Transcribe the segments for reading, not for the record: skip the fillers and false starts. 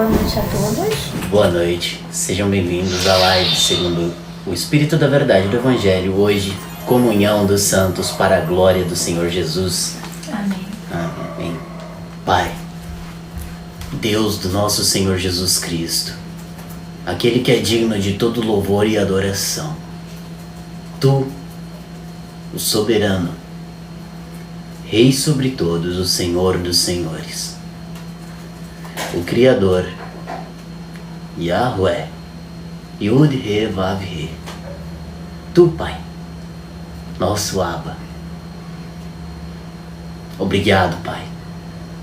noite a todos. Boa noite, sejam bem-vindos à live segundo o Espírito da Verdade do Evangelho. Hoje, comunhão dos santos para a glória do Senhor Jesus. Amém. Amém. Pai, Deus do nosso Senhor Jesus Cristo, aquele que é digno de todo louvor e adoração, Tu, o soberano, Rei sobre todos, o Senhor dos senhores, o Criador, Yahweh, Yud-He, Vav-He, Tu, Pai, nosso Abba. Obrigado, Pai,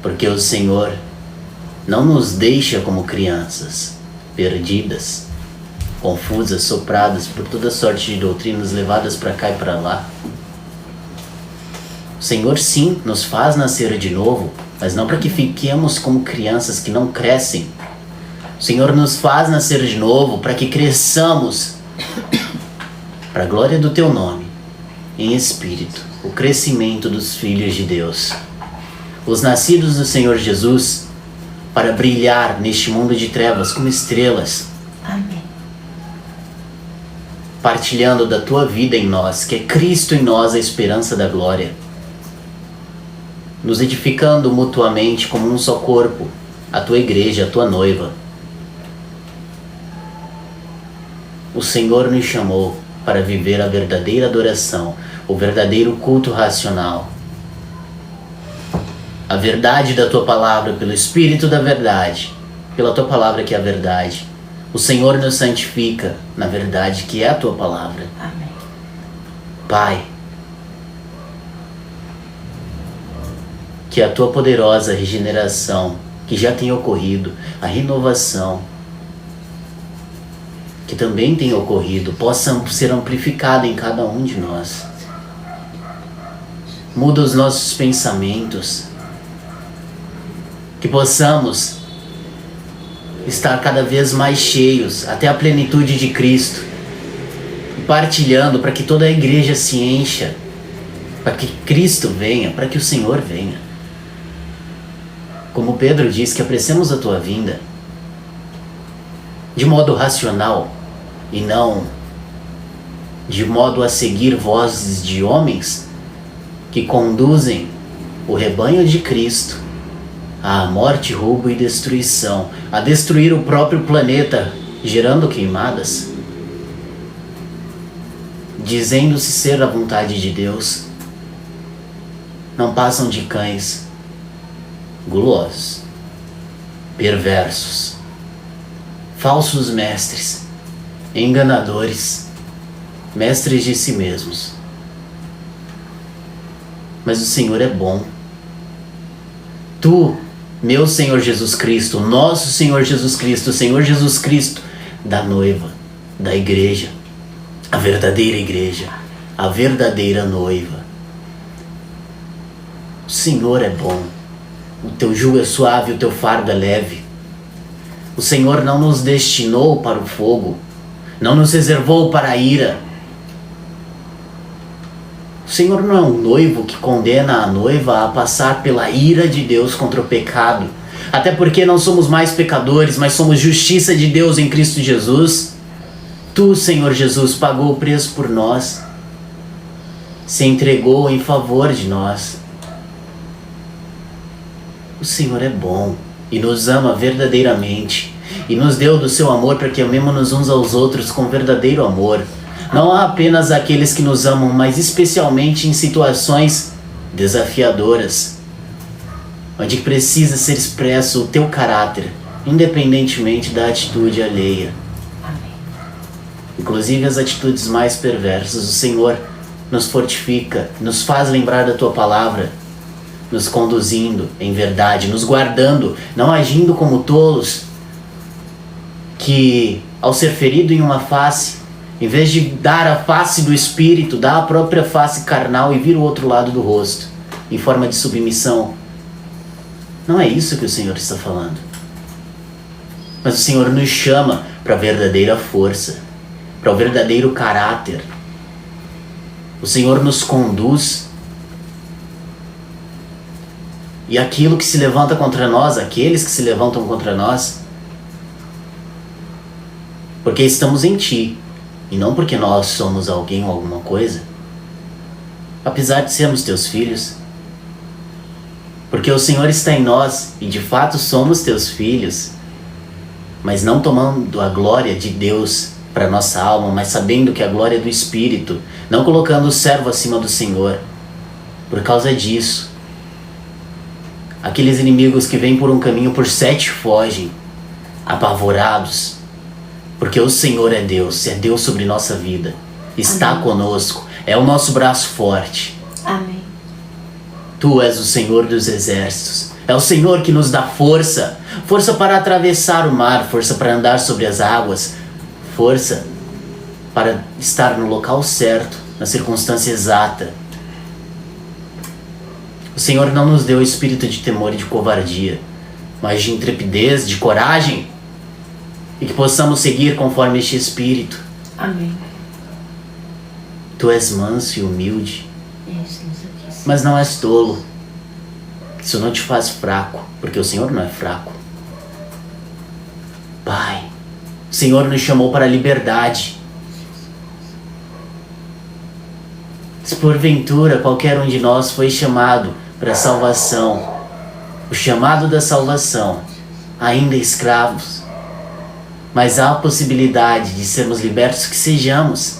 porque o Senhor não nos deixa como crianças, perdidas, confusas, sopradas por toda sorte de doutrinas levadas para cá e para lá. O Senhor sim nos faz nascer de novo, mas não para que fiquemos como crianças que não crescem. O Senhor nos faz nascer de novo para que cresçamos para a glória do Teu nome, em espírito, o crescimento dos filhos de Deus, os nascidos do Senhor Jesus, para brilhar neste mundo de trevas como estrelas. Amém. Partilhando da Tua vida em nós, que é Cristo em nós, a esperança da glória. Nos edificando mutuamente como um só corpo, a Tua igreja, a Tua noiva. O Senhor nos chamou para viver a verdadeira adoração, o verdadeiro culto racional. A verdade da Tua palavra, pelo Espírito da verdade, pela Tua palavra que é a verdade. O Senhor nos santifica na verdade que é a Tua palavra. Amém. Pai, que a Tua poderosa regeneração, que já tem ocorrido, a renovação, que também tem ocorrido, possa ser amplificada em cada um de nós. Muda os nossos pensamentos, que possamos estar cada vez mais cheios, até a plenitude de Cristo, partilhando para que toda a igreja se encha, para que Cristo venha, para que o Senhor venha. Como Pedro diz, que apressemos a Tua vinda de modo racional e não de modo a seguir vozes de homens que conduzem o rebanho de Cristo à morte, roubo e destruição, a destruir o próprio planeta, gerando queimadas, dizendo-se ser a vontade de Deus. Não passam de cães gulosos, perversos, falsos mestres, enganadores, mestres de si mesmos. Mas o Senhor é bom. Tu, meu Senhor Jesus Cristo, nosso Senhor Jesus Cristo, o Senhor Jesus Cristo da noiva, da igreja, a verdadeira igreja, a verdadeira noiva. O Senhor é bom. O Teu jugo é suave, o Teu fardo é leve. O Senhor não nos destinou para o fogo, não nos reservou para a ira. O Senhor não é um noivo que condena a noiva a passar pela ira de Deus contra o pecado. Até porque não somos mais pecadores, mas somos justiça de Deus em Cristo Jesus. Tu, Senhor Jesus, pagou o preço por nós, se entregou em favor de nós. O Senhor é bom e nos ama verdadeiramente e nos deu do seu amor para que amemos uns aos outros com verdadeiro amor. Não há apenas aqueles que nos amam, mas especialmente em situações desafiadoras, onde precisa ser expresso o Teu caráter, independentemente da atitude alheia. Amém. Inclusive as atitudes mais perversas. O Senhor nos fortifica, nos faz lembrar da Tua palavra, nos conduzindo em verdade, nos guardando, não agindo como tolos, que ao ser ferido em uma face, em vez de dar a face do espírito, dá a própria face carnal e vira o outro lado do rosto, em forma de submissão. Não é isso que o Senhor está falando. Mas o Senhor nos chama para a verdadeira força, para o verdadeiro caráter. O Senhor nos conduz. E aquilo que se levanta contra nós, aqueles que se levantam contra nós, porque estamos em Ti, e não porque nós somos alguém ou alguma coisa, apesar de sermos Teus filhos, porque o Senhor está em nós, e de fato somos Teus filhos, mas não tomando a glória de Deus para nossa alma, mas sabendo que a glória é do Espírito, não colocando o servo acima do Senhor. Por causa disso, aqueles inimigos que vêm por um caminho, por 7 fogem, apavorados, porque o Senhor é Deus sobre nossa vida, está Amém. conosco, é o nosso braço forte. Amém. Tu és o Senhor dos exércitos, é o Senhor que nos dá força, força para atravessar o mar, força para andar sobre as águas, força para estar no local certo, na circunstância exata. O Senhor não nos deu espírito de temor e de covardia, mas de intrepidez, de coragem, e que possamos seguir conforme este espírito. Amém. Tu és manso e humilde, Estamos aqui, Senhor. mas não és tolo. Isso não te faz fraco, porque o Senhor não é fraco. Pai, o Senhor nos chamou para a liberdade. Se porventura qualquer um de nós foi chamado para a salvação, o chamado da salvação, ainda escravos, mas há a possibilidade de sermos libertos, que sejamos.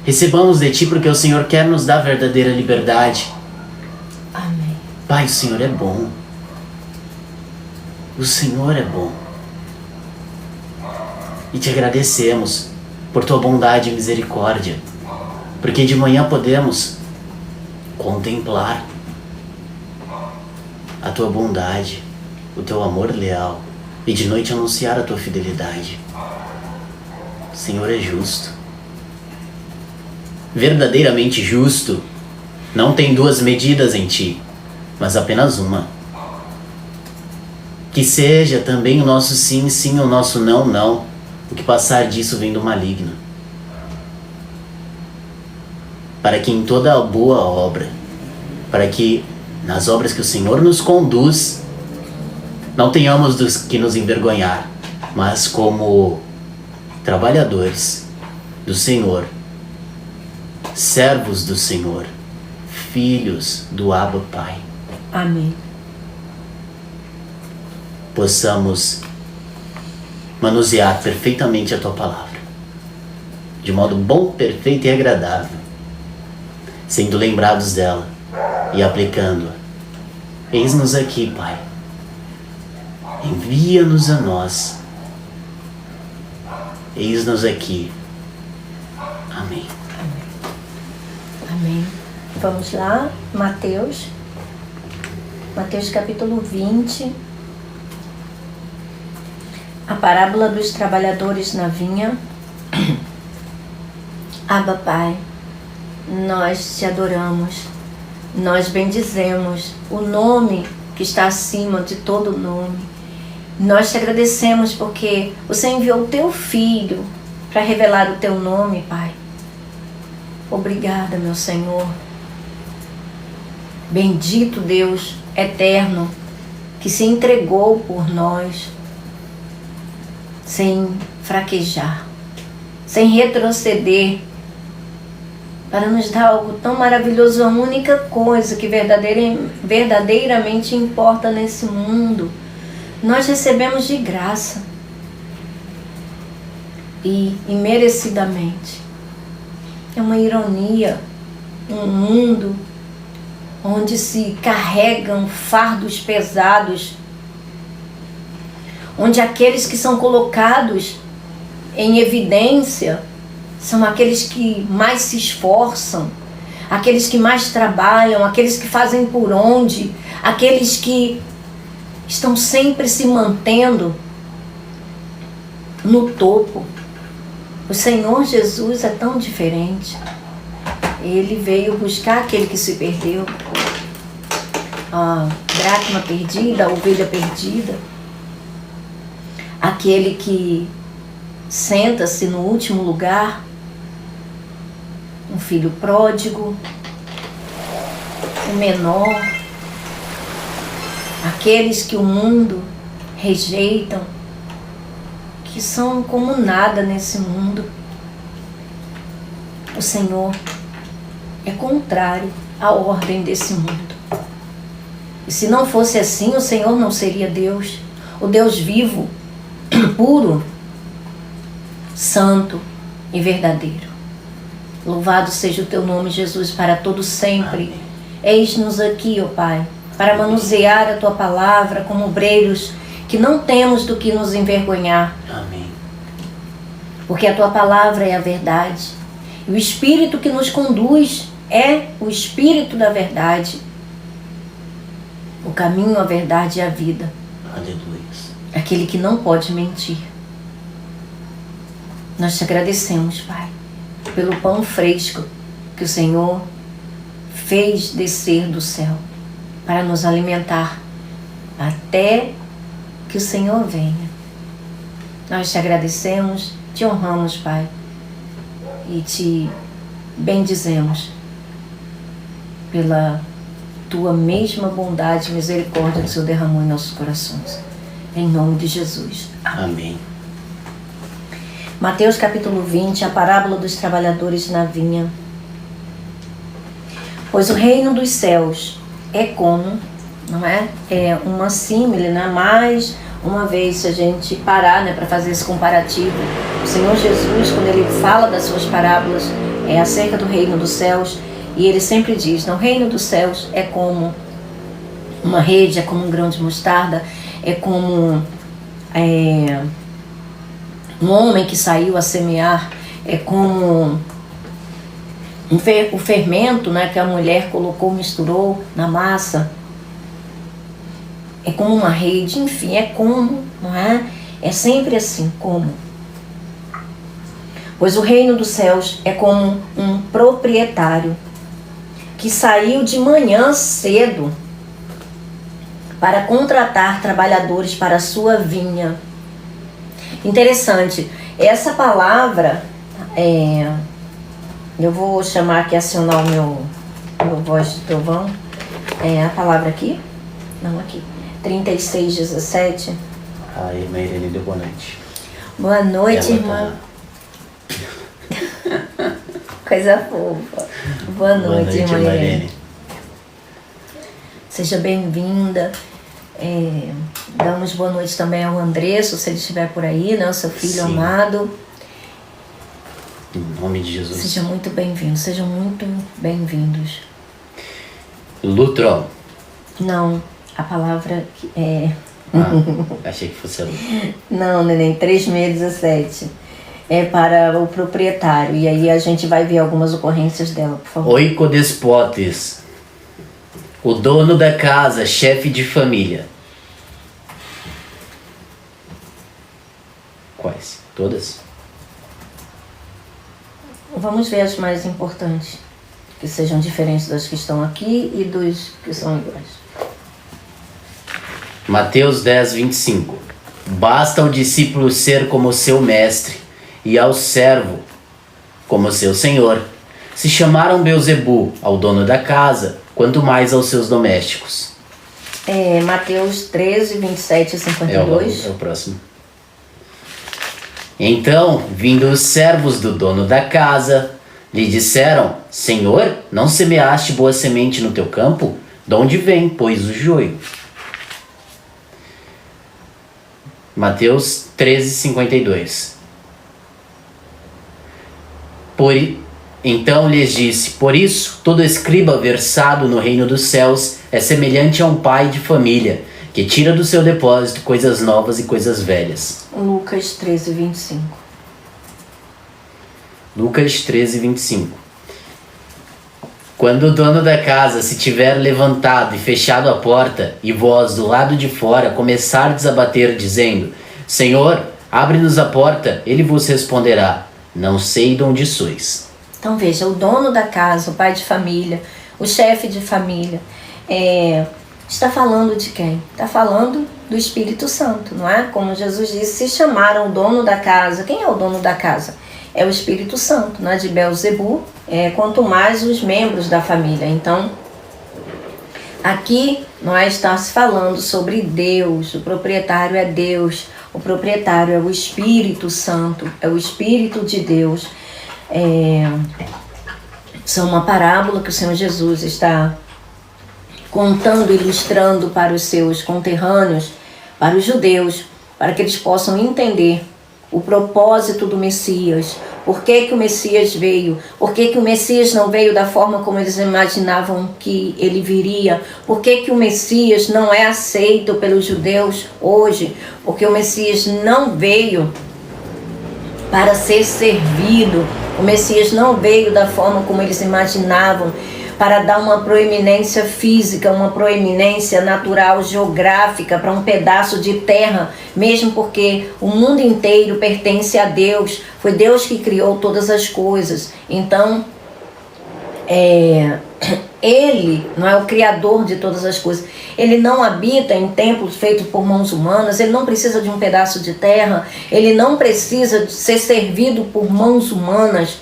Recebamos de Ti, porque o Senhor quer nos dar verdadeira liberdade. Amém. Pai, o Senhor é bom. O Senhor é bom. E te agradecemos por Tua bondade e misericórdia, porque de manhã podemos contemplar a Tua bondade, o Teu amor leal, e de noite anunciar a Tua fidelidade. O Senhor é justo. Verdadeiramente justo. Não tem 2 medidas em Ti, mas apenas uma. Que seja também o nosso sim, sim, o nosso não, não. O que passar disso vem do maligno. Para que em toda boa obra, para que nas obras que o Senhor nos conduz, não tenhamos dos que nos envergonhar, mas como trabalhadores do Senhor, servos do Senhor, filhos do Abba Pai, Amém. possamos manusear perfeitamente a Tua palavra, de modo bom, perfeito e agradável, sendo lembrados dela e aplicando-a. Eis-nos aqui, Pai. Envia-nos a nós. Eis-nos aqui. Amém. Amém. Vamos lá, Mateus capítulo 20. A parábola dos trabalhadores na vinha. Abba, Pai, nós te adoramos, nós bendizemos o nome que está acima de todo nome. Nós te agradecemos porque você enviou o Teu Filho para revelar o Teu nome, Pai. Obrigada, meu Senhor. Bendito Deus eterno que se entregou por nós sem fraquejar, sem retroceder, para nos dar algo tão maravilhoso. A única coisa que verdadeiramente importa nesse mundo, nós recebemos de graça e imerecidamente. É uma ironia, um mundo onde se carregam fardos pesados, onde aqueles que são colocados em evidência são aqueles que mais se esforçam, aqueles que mais trabalham, aqueles que fazem por onde, aqueles que estão sempre se mantendo no topo. O Senhor Jesus é tão diferente. Ele veio buscar aquele que se perdeu, a dracma perdida, a ovelha perdida, aquele que senta-se no último lugar, um filho pródigo, o menor, aqueles que o mundo rejeitam, que são como nada nesse mundo. O Senhor é contrário à ordem desse mundo. E se não fosse assim, o Senhor não seria Deus, o Deus vivo, puro, santo e verdadeiro. Louvado seja o teu nome, Jesus, para todo sempre. Amém. Eis-nos aqui, ó Pai, para manusear a tua palavra como obreiros que não temos do que nos envergonhar. Amém. Porque a tua palavra é a verdade. E o Espírito que nos conduz é o Espírito da verdade. O caminho, a verdade e a vida. Aleluia. Aquele que não pode mentir. Nós te agradecemos, Pai, pelo pão fresco que o Senhor fez descer do céu para nos alimentar até que o Senhor venha. Nós te agradecemos, te honramos, Pai, e te bendizemos pela tua mesma bondade e misericórdia que o Senhor derramou em nossos corações. Em nome de Jesus. Amém. Mateus capítulo 20, a parábola dos trabalhadores na vinha. Pois o reino dos céus é como, não é? É uma símile, né? Mais uma vez, se a gente parar, né, para fazer esse comparativo, o Senhor Jesus, quando ele fala das suas parábolas, é acerca do reino dos céus, e ele sempre diz, no reino dos céus é como uma rede, é como um grão de mostarda, é como um homem que saiu a semear, é como o fermento, né, que a mulher colocou, misturou na massa, é como uma rede, enfim, é como, não é? É sempre assim, como. Pois o reino dos céus é como um proprietário que saiu de manhã cedo para contratar trabalhadores para a sua vinha. Interessante, essa palavra, eu vou chamar aqui, acionar o meu voz de trovão, a palavra aqui, não aqui, 36:17. A irmã Irene deu boa noite. Boa noite, Ela irmã. Coisa fofa. Boa noite, irmã Irene. Seja bem-vinda. Damos boa noite também ao Andresso, se ele estiver por aí, né? O seu filho Sim. amado. Em nome de Jesus. Seja muito bem-vindo, sejam muito bem-vindos. Lutron. Não, a palavra é... Achei que fosse a Lu. Não, neném, 3:17. É para o proprietário. E aí a gente vai ver algumas ocorrências dela, por favor. Oikodespotes. O dono da casa, chefe de família. Quais? Todas? Vamos ver as mais importantes, que sejam diferentes das que estão aqui e dos que são iguais. Mateus 10:25. Basta ao discípulo ser como seu mestre e ao servo como seu senhor. Se chamaram Beelzebu ao dono da casa, quanto mais aos seus domésticos. Mateus 13:27-52. É o próximo. Então, vindo os servos do dono da casa, lhe disseram: Senhor, não semeaste boa semente no teu campo? De onde vem, pois, o joio? Mateus 13:52. Então lhes disse: Por isso, todo escriba versado no reino dos céus é semelhante a um pai de família, que tira do seu depósito coisas novas e coisas velhas. Lucas 13:25. Lucas 13:25. Quando o dono da casa se tiver levantado e fechado a porta, e vós do lado de fora começardes a bater, dizendo: Senhor, abre-nos a porta, ele vos responderá: Não sei de onde sois. Então veja, o dono da casa, o pai de família, o chefe de família, está falando de quem? Está falando do Espírito Santo, não é? Como Jesus disse, se chamaram o dono da casa. Quem é o dono da casa? É o Espírito Santo, né? De Beelzebu, quanto mais os membros da família. Então, aqui nós está se falando sobre Deus, o proprietário é Deus, O proprietário é o Espírito Santo, é o Espírito de Deus. São uma parábola que o Senhor Jesus está contando, ilustrando para os seus conterrâneos, para os judeus, para que eles possam entender o propósito do Messias. Por que que o Messias veio? Por que que o Messias não veio da forma como eles imaginavam que ele viria? Por que que o Messias não é aceito pelos judeus hoje? Porque o Messias não veio para ser servido. O Messias não veio da forma como eles imaginavam, para dar uma proeminência física, uma proeminência natural, geográfica, para um pedaço de terra, mesmo porque o mundo inteiro pertence a Deus. Foi Deus que criou todas as coisas. Então, Ele não é o criador de todas as coisas. Ele não habita em templos feitos por mãos humanas. Ele não precisa de um pedaço de terra. Ele não precisa de ser servido por mãos humanas.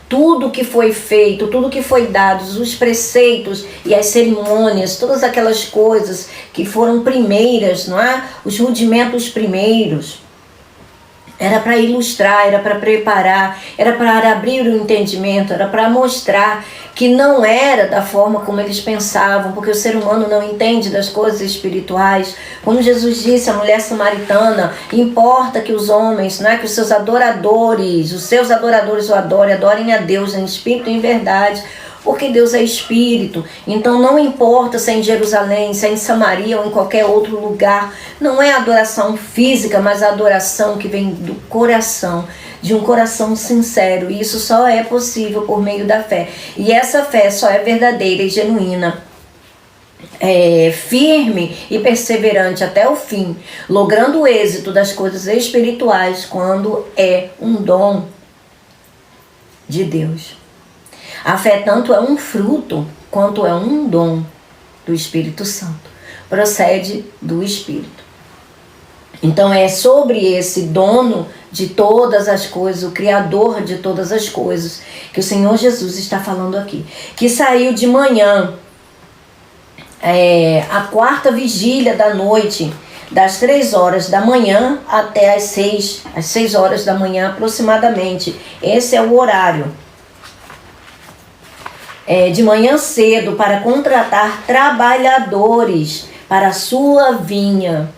Tudo que foi feito, tudo que foi dado, os preceitos e as cerimônias, todas aquelas coisas que foram primeiras, não é? Os rudimentos primeiros, era para ilustrar, era para preparar, era para abrir o entendimento, era para mostrar que não era da forma como eles pensavam, porque o ser humano não entende das coisas espirituais. Como Jesus disse à mulher samaritana, importa que os homens, né, que os seus adoradores o adorem a Deus em espírito e em verdade, porque Deus é espírito. Então não importa se é em Jerusalém, se é em Samaria ou em qualquer outro lugar, não é adoração física, mas a adoração que vem do coração, de um coração sincero. E isso só é possível por meio da fé. E essa fé só é verdadeira e genuína, firme e perseverante até o fim, logrando o êxito das coisas espirituais, quando é um dom de Deus. A fé tanto é um fruto quanto é um dom do Espírito Santo. Procede do Espírito. Então é sobre esse dono de todas as coisas, o Criador de todas as coisas, que o Senhor Jesus está falando aqui. Que saiu de manhã, a quarta vigília da noite, das 3 horas da manhã até às 6 horas da manhã aproximadamente. Esse é o horário. De manhã cedo, para contratar trabalhadores para a sua vinha.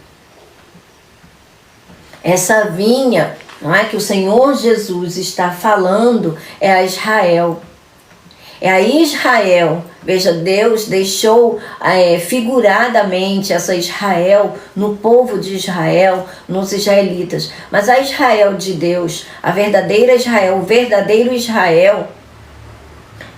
Essa vinha, não é, que o Senhor Jesus está falando, é a Israel. É a Israel. Veja, Deus deixou figuradamente essa Israel no povo de Israel, nos israelitas. Mas a Israel de Deus, a verdadeira Israel, o verdadeiro Israel,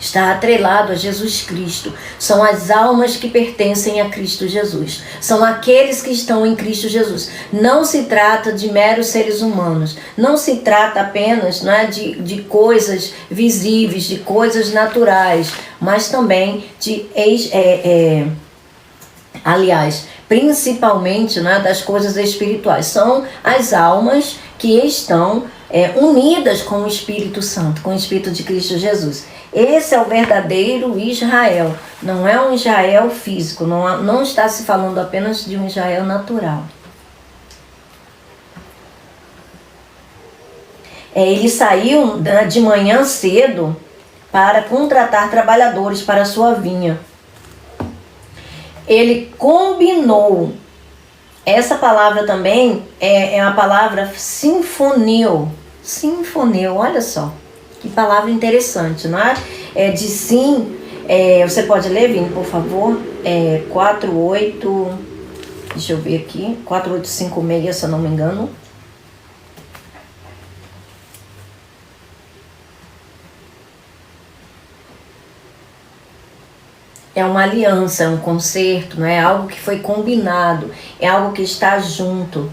está atrelado a Jesus Cristo. São as almas que pertencem a Cristo Jesus. São aqueles que estão em Cristo Jesus. Não se trata de meros seres humanos. Não se trata apenas, não é, de coisas visíveis, de coisas naturais, mas também principalmente, não é, das coisas espirituais. São as almas que estão unidas com o Espírito Santo, com o Espírito de Cristo Jesus. Esse é o verdadeiro Israel. Não é um Israel físico, não está se falando apenas de um Israel natural. Ele saiu de manhã cedo para contratar trabalhadores para a sua vinha. Ele combinou. Essa palavra também é a palavra sinfoneu. Sinfoneu, olha só. Que palavra interessante, não é? De sim, você pode ler, Vini, por favor? 48, deixa eu ver aqui, 4856, se eu não me engano. É uma aliança, é um concerto, não é algo que foi combinado, é algo que está junto.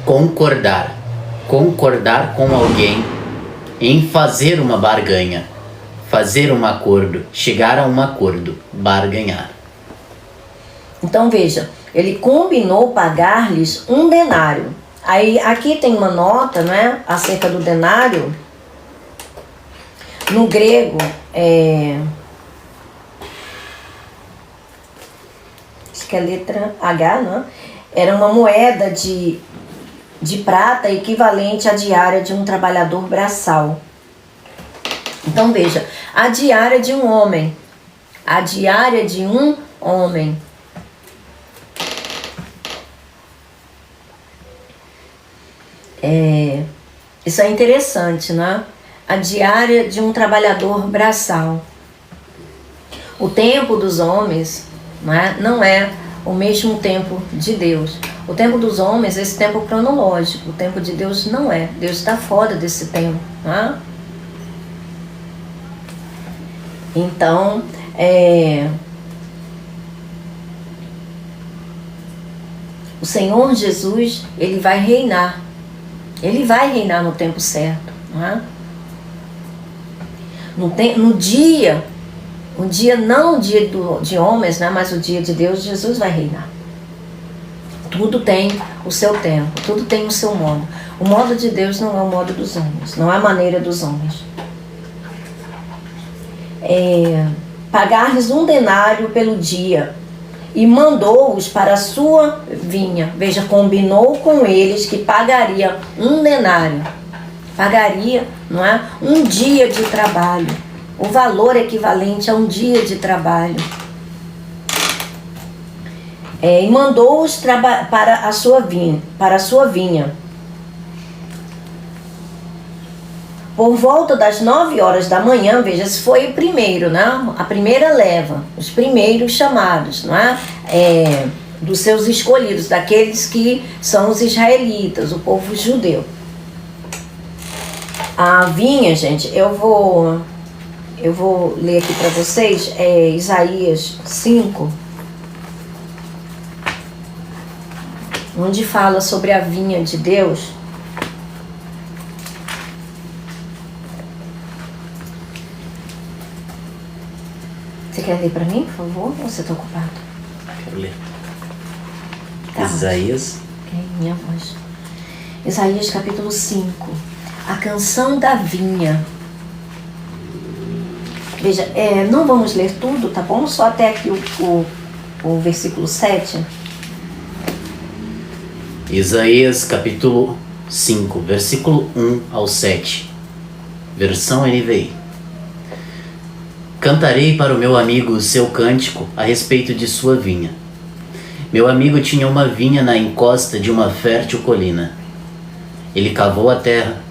Concordar com alguém em fazer uma barganha, fazer um acordo, chegar a um acordo, barganhar. Então veja, ele combinou pagar-lhes 1 denário. Aí aqui tem uma nota, né, acerca do denário. No grego, que é a letra H, né? Era uma moeda de prata equivalente à diária de um trabalhador braçal. Então veja, a diária de um homem. A diária de um homem. Isso é interessante, né? A diária de um trabalhador braçal. O tempo dos homens, né, não é o mesmo tempo de Deus. O tempo dos homens é esse tempo cronológico. O tempo de Deus não é. Deus está fora desse tempo, né? Então, o Senhor Jesus, Ele vai reinar. Ele vai reinar no tempo certo, né? No dia, não o dia de homens, né, mas o dia de Deus, Jesus vai reinar. Tudo tem o seu tempo, tudo tem o seu modo. O modo de Deus não é o modo dos homens, não é a maneira dos homens. Pagar-lhes 1 denário pelo dia, e mandou-os para a sua vinha. Veja, combinou com eles que pagaria 1 denário. Pagaria, não é? 1 dia de trabalho. O valor equivalente a 1 dia de trabalho. E mandou-os para a sua vinha. Por volta das 9 horas da manhã, veja, esse foi o primeiro, né? A primeira leva, os primeiros chamados, não é? Dos seus escolhidos, daqueles que são os israelitas, o povo judeu. A vinha, gente, eu vou ler aqui para vocês, Isaías 5, onde fala sobre a vinha de Deus. Você quer ler para mim, por favor? Ou você está ocupado? Quero ler. Tá. Isaías. Minha voz. Isaías capítulo 5. A canção da vinha. Veja, não vamos ler tudo, tá bom? Só até aqui o versículo 7. Isaías capítulo 5, versículo 1 ao 7. Versão NVI. Cantarei para o meu amigo o seu cântico a respeito de sua vinha. Meu amigo tinha uma vinha na encosta de uma fértil colina. Ele cavou a terra,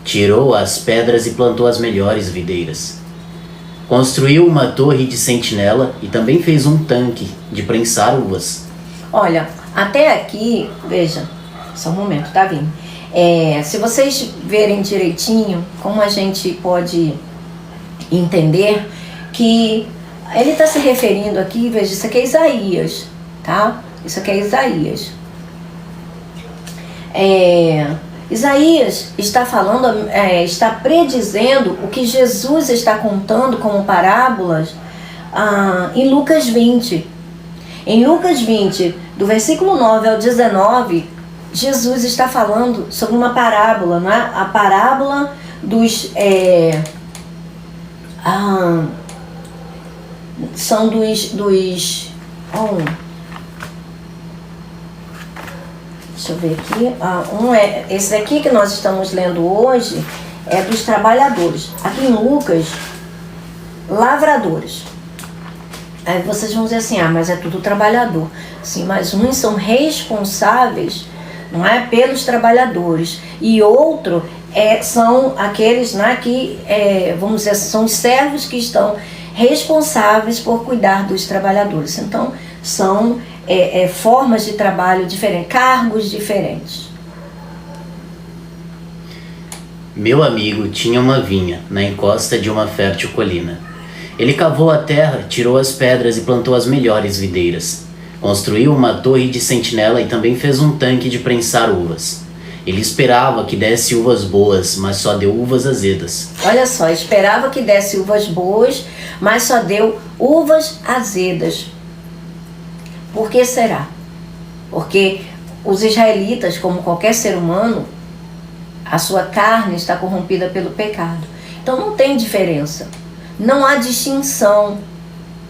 tirou as pedras e plantou as melhores videiras. Construiu uma torre de sentinela e também fez um tanque de prensar uvas. Olha, até aqui, veja, só um momento, tá vindo. Se vocês verem direitinho, como a gente pode entender que ele está se referindo aqui, veja, isso aqui é Isaías, tá? Isso aqui é Isaías. Isaías está falando, está predizendo o que Jesus está contando como parábolas em Lucas 20. Em Lucas 20, do versículo 9 ao 19, Jesus está falando sobre uma parábola, não é? A parábola dos... são dos deixa eu ver aqui. Esse daqui que nós estamos lendo hoje é dos trabalhadores. Aqui em Lucas, lavradores. Aí vocês vão dizer assim, mas é tudo trabalhador. Sim, mas uns são responsáveis, não é, pelos trabalhadores, e outro são aqueles, né, que vamos dizer, são os servos que estão responsáveis por cuidar dos trabalhadores. Então são formas de trabalho diferentes, cargos diferentes. Meu amigo tinha uma vinha na encosta de uma fértil colina. Ele cavou a terra, tirou as pedras e plantou as melhores videiras. Construiu uma torre de sentinela e também fez um tanque de prensar uvas. Ele esperava que desse uvas boas, mas só deu uvas azedas. Olha só, esperava que desse uvas boas, mas só deu uvas azedas. Por que será? Porque os israelitas, como qualquer ser humano, a sua carne está corrompida pelo pecado. Então não tem diferença. Não há distinção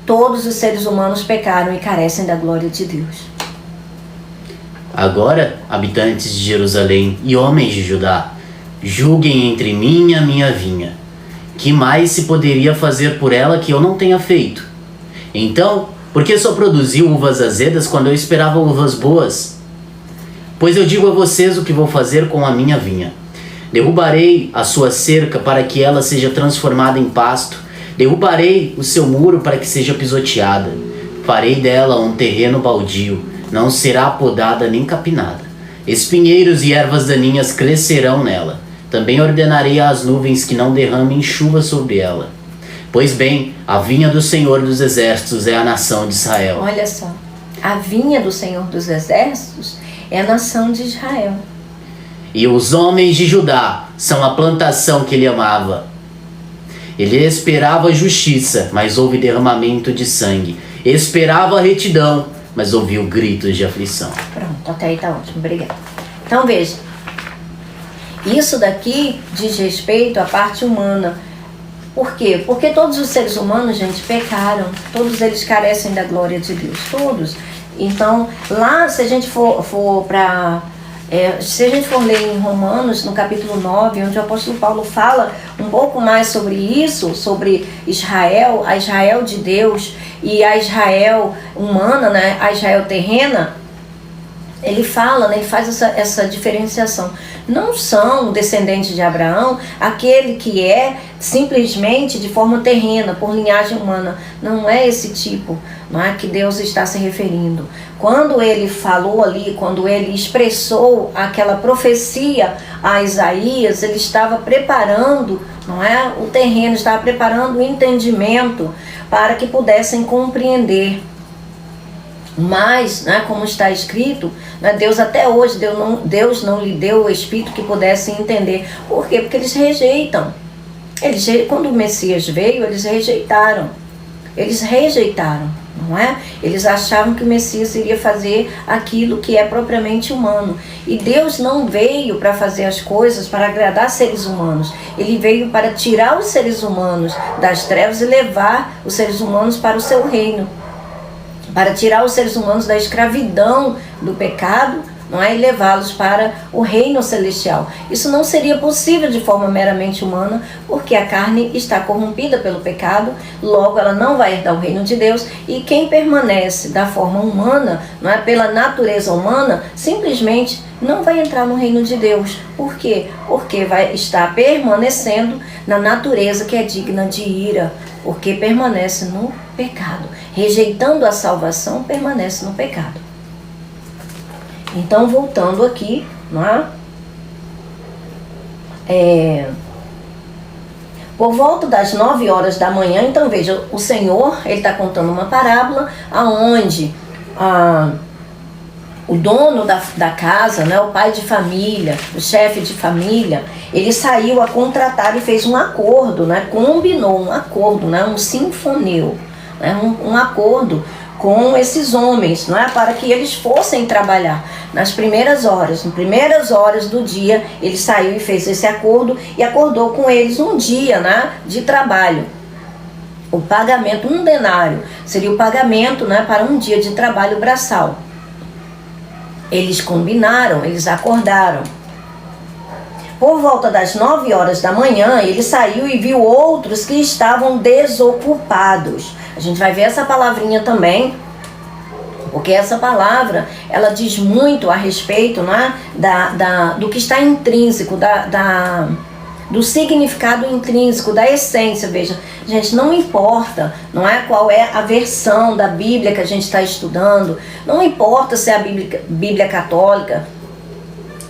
todos os seres humanos pecaram e carecem da glória de Deus. Agora, habitantes de Jerusalém e homens de Judá, julguem entre mim e a minha vinha. Que mais se poderia fazer por ela que eu não tenha feito? Então, por que só produziu uvas azedas quando eu esperava uvas boas? Pois eu digo a vocês o que vou fazer com a minha vinha. Derrubarei a sua cerca para que ela seja transformada em pasto. Derrubarei o seu muro para que seja pisoteada. Farei dela um terreno baldio. Não será podada nem capinada. Espinheiros e ervas daninhas crescerão nela. Também ordenarei às nuvens que não derramem chuva sobre ela. Pois bem, a vinha do Senhor dos Exércitos é a nação de Israel. Olha só, a vinha do Senhor dos Exércitos é a nação de Israel. E os homens de Judá são a plantação que ele amava. Ele esperava justiça, mas houve derramamento de sangue. Esperava retidão, mas ouviu gritos de aflição. Pronto, até aí tá ótimo, obrigada. Então veja, isso daqui diz respeito à parte humana. Por quê? Porque todos os seres humanos, gente, pecaram. Todos eles carecem da glória de Deus, todos. Então, lá, se a gente for ler em Romanos, no capítulo 9, onde o apóstolo Paulo fala um pouco mais sobre isso, sobre Israel, a Israel de Deus e a Israel humana, né, a Israel terrena, ele fala, né, ele faz essa diferenciação. Não são descendentes de Abraão aquele que é simplesmente de forma terrena, por linhagem humana. Não é esse tipo, não é que Deus está se referindo. Quando ele falou ali, quando ele expressou aquela profecia a Isaías, ele estava preparando, não é, o terreno, estava preparando o entendimento para que pudessem compreender. Mas, né, como está escrito, né, Deus até hoje, Deus não lhe deu o Espírito que pudesse entender. Por quê? Porque eles rejeitam. Quando o Messias veio, eles rejeitaram. Eles rejeitaram, não é? Eles achavam que o Messias iria fazer aquilo que é propriamente humano. E Deus não veio para fazer as coisas para agradar seres humanos. Ele veio para tirar os seres humanos das trevas e levar os seres humanos para o seu reino. Para tirar os seres humanos da escravidão do pecado, não é? E levá-los para o reino celestial. Isso não seria possível de forma meramente humana, porque a carne está corrompida pelo pecado, logo ela não vai herdar o reino de Deus, e quem permanece da forma humana, não é? Pela natureza humana, simplesmente não vai entrar no reino de Deus. Por quê? Porque vai estar permanecendo na natureza que é digna de ira, porque permanece no pecado. Rejeitando a salvação, permanece no pecado. Então, voltando aqui, não é? Por volta das 9 horas da manhã, então veja, o Senhor, ele está contando uma parábola aonde o dono da casa, né, o pai de família, o chefe de família, ele saiu a contratar e fez um acordo, né, combinou um acordo, né, um sinfoneu, né, um acordo com esses homens, não é, para que eles fossem trabalhar. Nas primeiras horas do dia, ele saiu e fez esse acordo e acordou com eles um dia, né, de trabalho. O pagamento, 1 denário, seria o pagamento, né, para um dia de trabalho braçal. Eles combinaram, eles acordaram. Por volta das 9 horas da manhã, ele saiu e viu outros que estavam desocupados. A gente vai ver essa palavrinha também, porque essa palavra, ela diz muito a respeito, né, do que está intrínseco, do significado intrínseco, da essência. Veja, gente, não importa, não é, qual é a versão da Bíblia que a gente está estudando, não importa se é a Bíblia católica,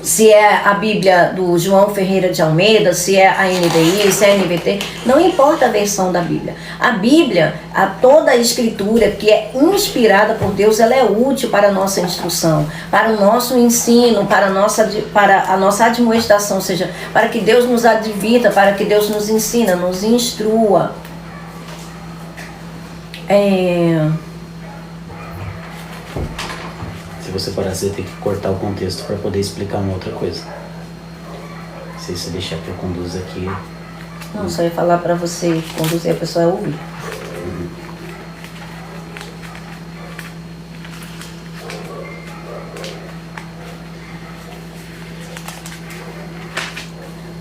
se é a Bíblia do João Ferreira de Almeida, se é a NVI, se é a NVT, não importa a versão da Bíblia. A Bíblia, toda a escritura que é inspirada por Deus, ela é útil para a nossa instrução, para o nosso ensino, para a nossa admoestação, ou seja, para que Deus nos advirta, para que Deus nos ensina, nos instrua. Se você parar, você tem que cortar o contexto para poder explicar uma outra coisa. Se você deixar que eu conduza aqui... Não, só ia falar para você conduzir a pessoa a ouvir.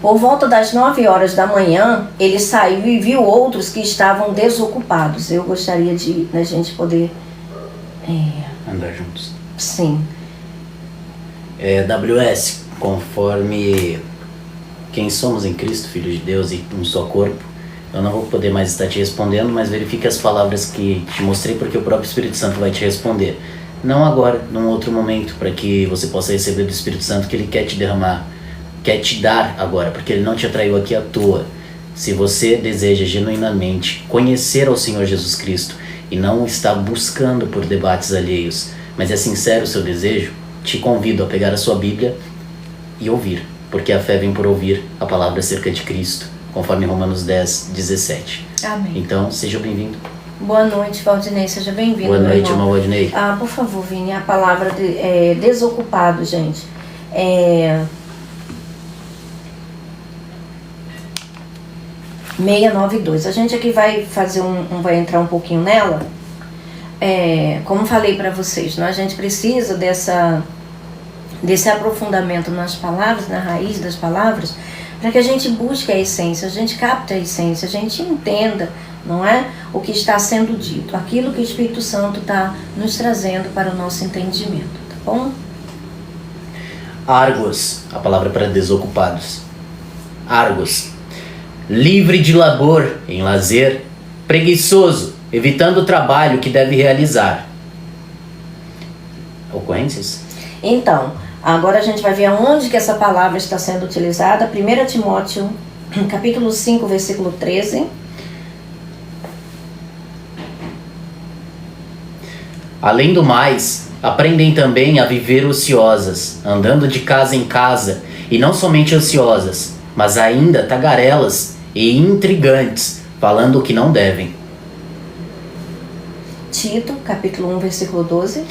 Por volta das 9 horas da manhã, ele saiu e viu outros que estavam desocupados. Eu gostaria de a gente poder... andar juntos. Sim. WS, conforme quem somos em Cristo, Filho de Deus e um só corpo, eu não vou poder mais estar te respondendo, mas verifique as palavras que te mostrei, porque o próprio Espírito Santo vai te responder. Não agora, num outro momento, para que você possa receber do Espírito Santo que Ele quer te derramar, quer te dar agora, porque Ele não te atraiu aqui à toa. Se você deseja genuinamente conhecer ao Senhor Jesus Cristo e não está buscando por debates alheios, mas é sincero o seu desejo, te convido a pegar a sua Bíblia e ouvir, porque a fé vem por ouvir a palavra acerca de Cristo, conforme Romanos 10, 17. Amém. Então, seja bem-vindo. Boa noite, Valdinei. Seja bem-vindo. Boa noite, irmão Valdinei. Por favor, Vini, a palavra desocupado, gente. 692. A gente aqui vai fazer vai entrar um pouquinho nela. Como falei para vocês, a gente precisa desse aprofundamento nas palavras, na raiz das palavras, para que a gente busque a essência, a gente capte a essência, a gente entenda, não é? O que está sendo dito, aquilo que o Espírito Santo está nos trazendo para o nosso entendimento, tá bom? Argos, a palavra para desocupados. Argos, livre de labor em lazer, preguiçoso, evitando o trabalho que deve realizar. Ocorrências? Então, agora a gente vai ver aonde que essa palavra está sendo utilizada. 1 Timóteo, capítulo 5, versículo 13. Além do mais, aprendem também a viver ociosas, andando de casa em casa, e não somente ociosas, mas ainda tagarelas e intrigantes, falando o que não devem. Tito, capítulo 1, versículo 12.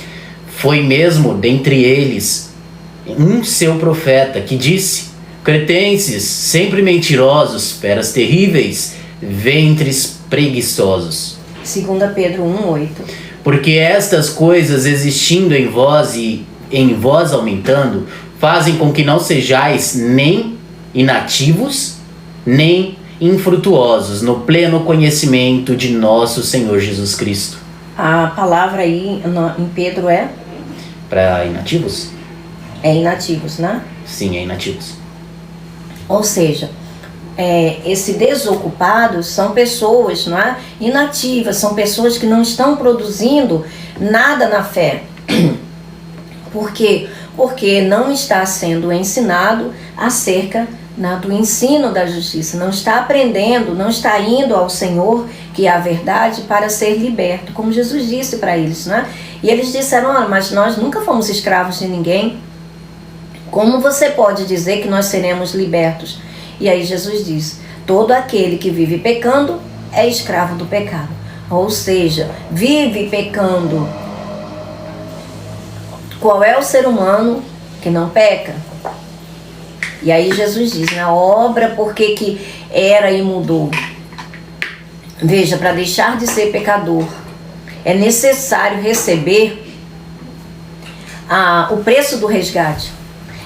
Foi mesmo dentre eles um seu profeta que disse: cretenses, sempre mentirosos, feras terríveis, ventres preguiçosos. 2 Pedro 1, 8. Porque estas coisas existindo em vós e em vós aumentando, fazem com que não sejais nem inativos, nem infrutuosos no pleno conhecimento de nosso Senhor Jesus Cristo. A palavra aí em Pedro é? Para inativos? É inativos, né? Sim, é inativos. Ou seja, esse desocupados são pessoas, não é? Inativas, são pessoas que não estão produzindo nada na fé. Por quê? Porque não está sendo ensinado acerca do ensino da justiça, não está aprendendo, não está indo ao Senhor, que é a verdade, para ser liberto, como Jesus disse para eles, né? E eles disseram: olha, mas nós nunca fomos escravos de ninguém, como você pode dizer que nós seremos libertos? E aí Jesus diz: todo aquele que vive pecando é escravo do pecado. Ou seja, vive pecando. Qual é o ser humano que não peca? E aí Jesus diz, na obra, por que era e mudou? Veja, para deixar de ser pecador, é necessário receber o preço do resgate,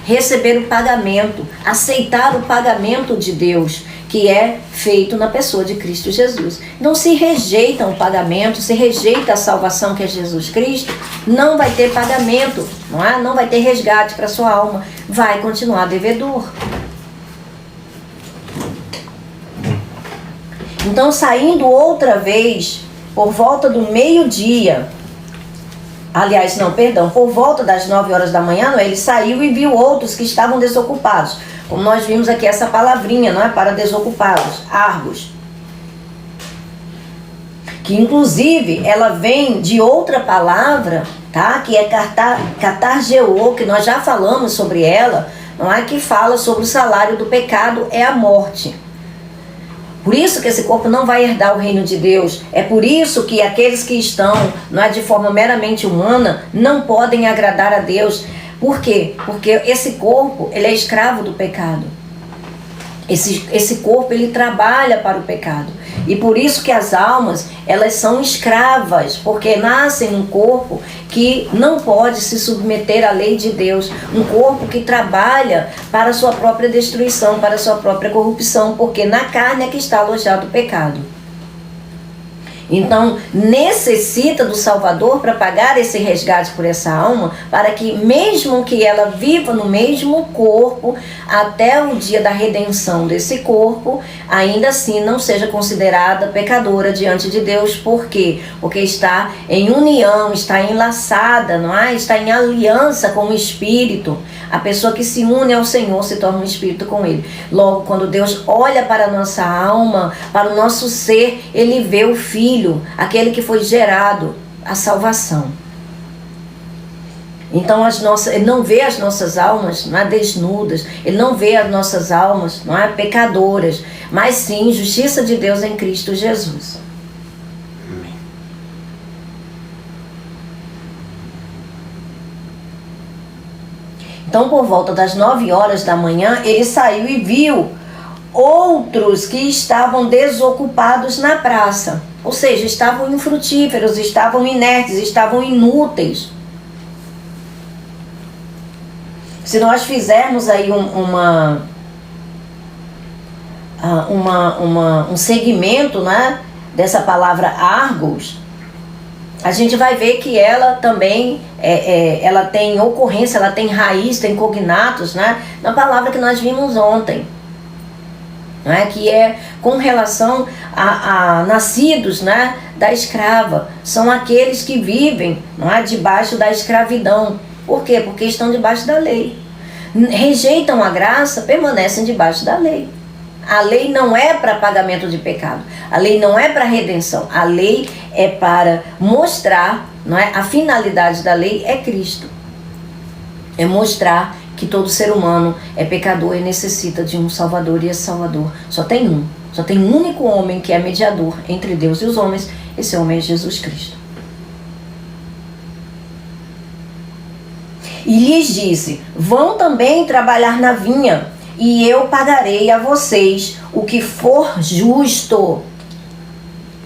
receber o pagamento, aceitar o pagamento de Deus, que é feito na pessoa de Cristo Jesus. Não se rejeita o pagamento, se rejeita a salvação que é Jesus Cristo, não vai ter pagamento, não é? Não vai ter resgate para sua alma, vai continuar devedor. Então, saindo outra vez, por volta do meio-dia, por volta das 9 horas da manhã, ele saiu e viu outros que estavam desocupados. Como nós vimos aqui essa palavrinha, não é? Para desocupados, argos. Que inclusive ela vem de outra palavra, tá? Que é catargeô, que nós já falamos sobre ela, não é? Que fala sobre o salário do pecado é a morte. Por isso que esse corpo não vai herdar o reino de Deus. É por isso que aqueles que estão, não é, de forma meramente humana, não podem agradar a Deus. Por quê? Porque esse corpo, ele é escravo do pecado. Esse corpo, ele trabalha para o pecado. E por isso que as almas, elas são escravas, porque nascem num corpo que não pode se submeter à lei de Deus, um corpo que trabalha para a sua própria destruição, para a sua própria corrupção, porque na carne é que está alojado o pecado. Então, necessita do Salvador para pagar esse resgate por essa alma, para que mesmo que ela viva no mesmo corpo, até o dia da redenção desse corpo, ainda assim não seja considerada pecadora diante de Deus. Por quê? Porque está em união, está enlaçada, não é? Está em aliança com o Espírito. A pessoa que se une ao Senhor se torna um espírito com Ele. Logo, quando Deus olha para a nossa alma, para o nosso ser, Ele vê o Filho, aquele que foi gerado, a salvação. Então Ele não vê as nossas almas, não é, desnudas, Ele não vê as nossas almas, não é, pecadoras, mas sim justiça de Deus em Cristo Jesus. Então, por volta das 9 horas da manhã, ele saiu e viu outros que estavam desocupados na praça. Ou seja, estavam infrutíferos, estavam inertes, estavam inúteis. Se nós fizermos aí um segmento, né, dessa palavra argos, a gente vai ver que ela também ela tem ocorrência, ela tem raiz, tem cognatos, né, na palavra que nós vimos ontem, né, que é com relação a nascidos, né, da escrava. São aqueles que vivem, não é, debaixo da escravidão. Por quê? Porque estão debaixo da lei. Rejeitam a graça, permanecem debaixo da lei. A lei não é para pagamento de pecado. A lei não é para redenção. A lei é para mostrar, não é? A finalidade da lei é Cristo. É mostrar que todo ser humano é pecador e necessita de um Salvador, e esse Salvador só tem um. Só tem um único homem que é mediador entre Deus e os homens. Esse homem é Jesus Cristo. E lhes disse: vão também trabalhar na vinha, e eu pagarei a vocês o que for justo.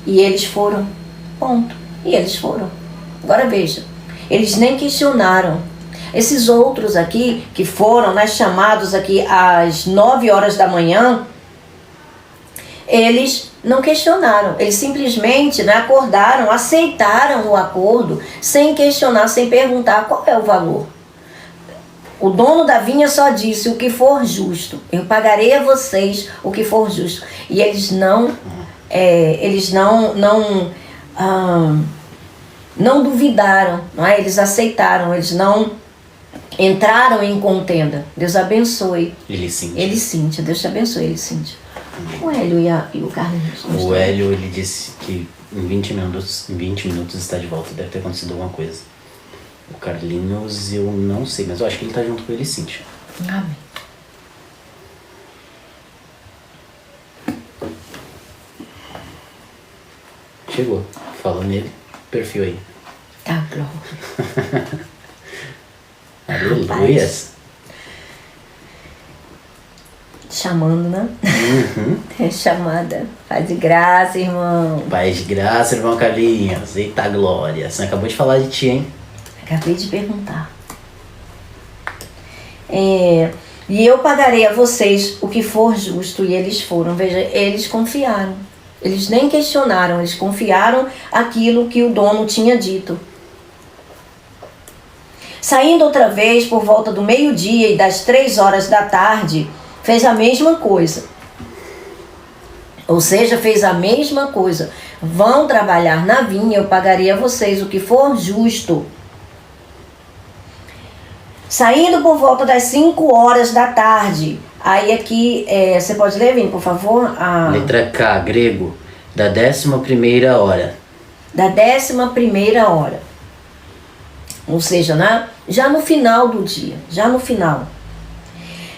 E eles foram. Ponto. E eles foram. Agora veja, eles nem questionaram. Esses outros aqui, que foram, né, chamados aqui às 9 horas da manhã, eles não questionaram. Eles simplesmente, né, acordaram, aceitaram o acordo, sem questionar, sem perguntar qual é o valor. O dono da vinha só disse: o que for justo, eu pagarei a vocês o que for justo. E eles não duvidaram, não é? Eles aceitaram, eles não entraram em contenda. Deus abençoe. Elicíntia, Deus te abençoe, Elicíntia. O Hélio e o Carlinhos. O Hélio, ele disse que em 20 minutos está de volta. Deve ter acontecido alguma coisa. O Carlinhos, eu não sei, mas eu acho que ele tá junto com ele, Cíntia. Amém. Chegou. Falou nele. Perfil aí. Tá, glória. Aleluias. Chamando, né? Uhum. É chamada. Paz de graça, irmão. Paz de graça, irmão Carlinhos. Eita glória. Você acabou de falar de ti, hein? Acabei de perguntar. E eu pagarei a vocês o que for justo. E eles foram. Veja, eles confiaram. Eles nem questionaram. Eles confiaram aquilo que o dono tinha dito. Saindo outra vez por volta do meio-dia e das 3 horas da tarde, fez a mesma coisa. Ou seja, fez a mesma coisa. Vão trabalhar na vinha, eu pagarei a vocês o que for justo. Saindo por volta das 5 horas da tarde. Aí aqui, você pode ler, Vini, por favor? Letra K, grego, da 11ª hora. Da 11ª hora. Ou seja, né? Já no final do dia. Já no final.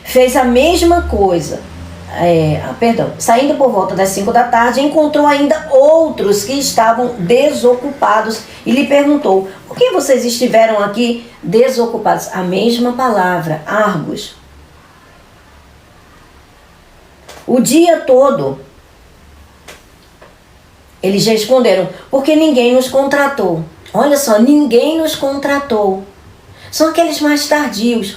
Fez a mesma coisa. Saindo por volta das 5 da tarde, encontrou ainda outros que estavam desocupados e lhe perguntou: por que vocês estiveram aqui desocupados? A mesma palavra, argos. O dia todo. Eles responderam: porque ninguém nos contratou. Olha só, ninguém nos contratou. São aqueles mais tardios.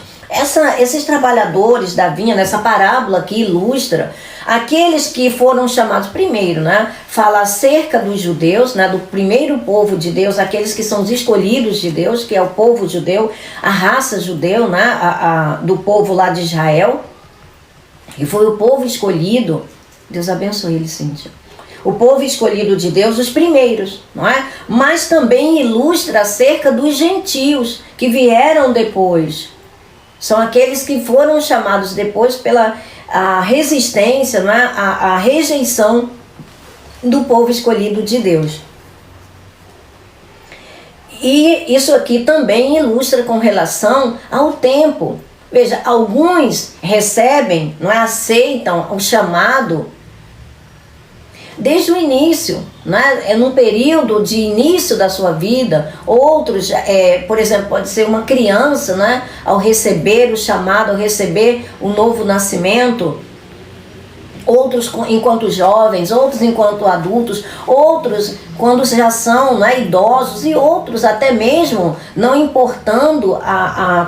Esses trabalhadores da vinha, nessa parábola que ilustra, aqueles que foram chamados primeiro, né? Fala acerca dos judeus, né? Do primeiro povo de Deus, aqueles que são os escolhidos de Deus, que é o povo judeu, a raça judeu, né? Do povo lá de Israel. E foi o povo escolhido. Deus abençoe ele, Cíntia. O povo escolhido de Deus, os primeiros, não é? Mas também ilustra acerca dos gentios que vieram depois. São aqueles que foram chamados depois pela resistência, não é? A rejeição do povo escolhido de Deus. E isso aqui também ilustra com relação ao tempo. Veja, alguns recebem, não é? Aceitam o chamado desde o início, né? É num período de início da sua vida. Outros, por exemplo, pode ser uma criança, né? Ao receber o chamado, ao receber o novo nascimento. Outros enquanto jovens, outros enquanto adultos, outros quando já são, né, idosos, e outros até mesmo não importando,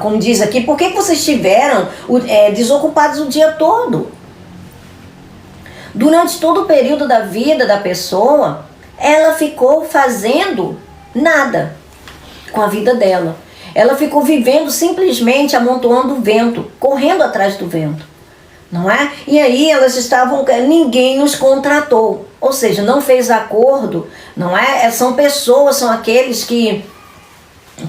como diz aqui, por que vocês estiveram desocupados o dia todo? Durante todo o período da vida da pessoa, ela ficou fazendo nada com a vida dela. Ela ficou vivendo simplesmente amontoando o vento, correndo atrás do vento, não é? E aí elas estavam, ninguém nos contratou, ou seja, não fez acordo, não é? São pessoas, são aqueles que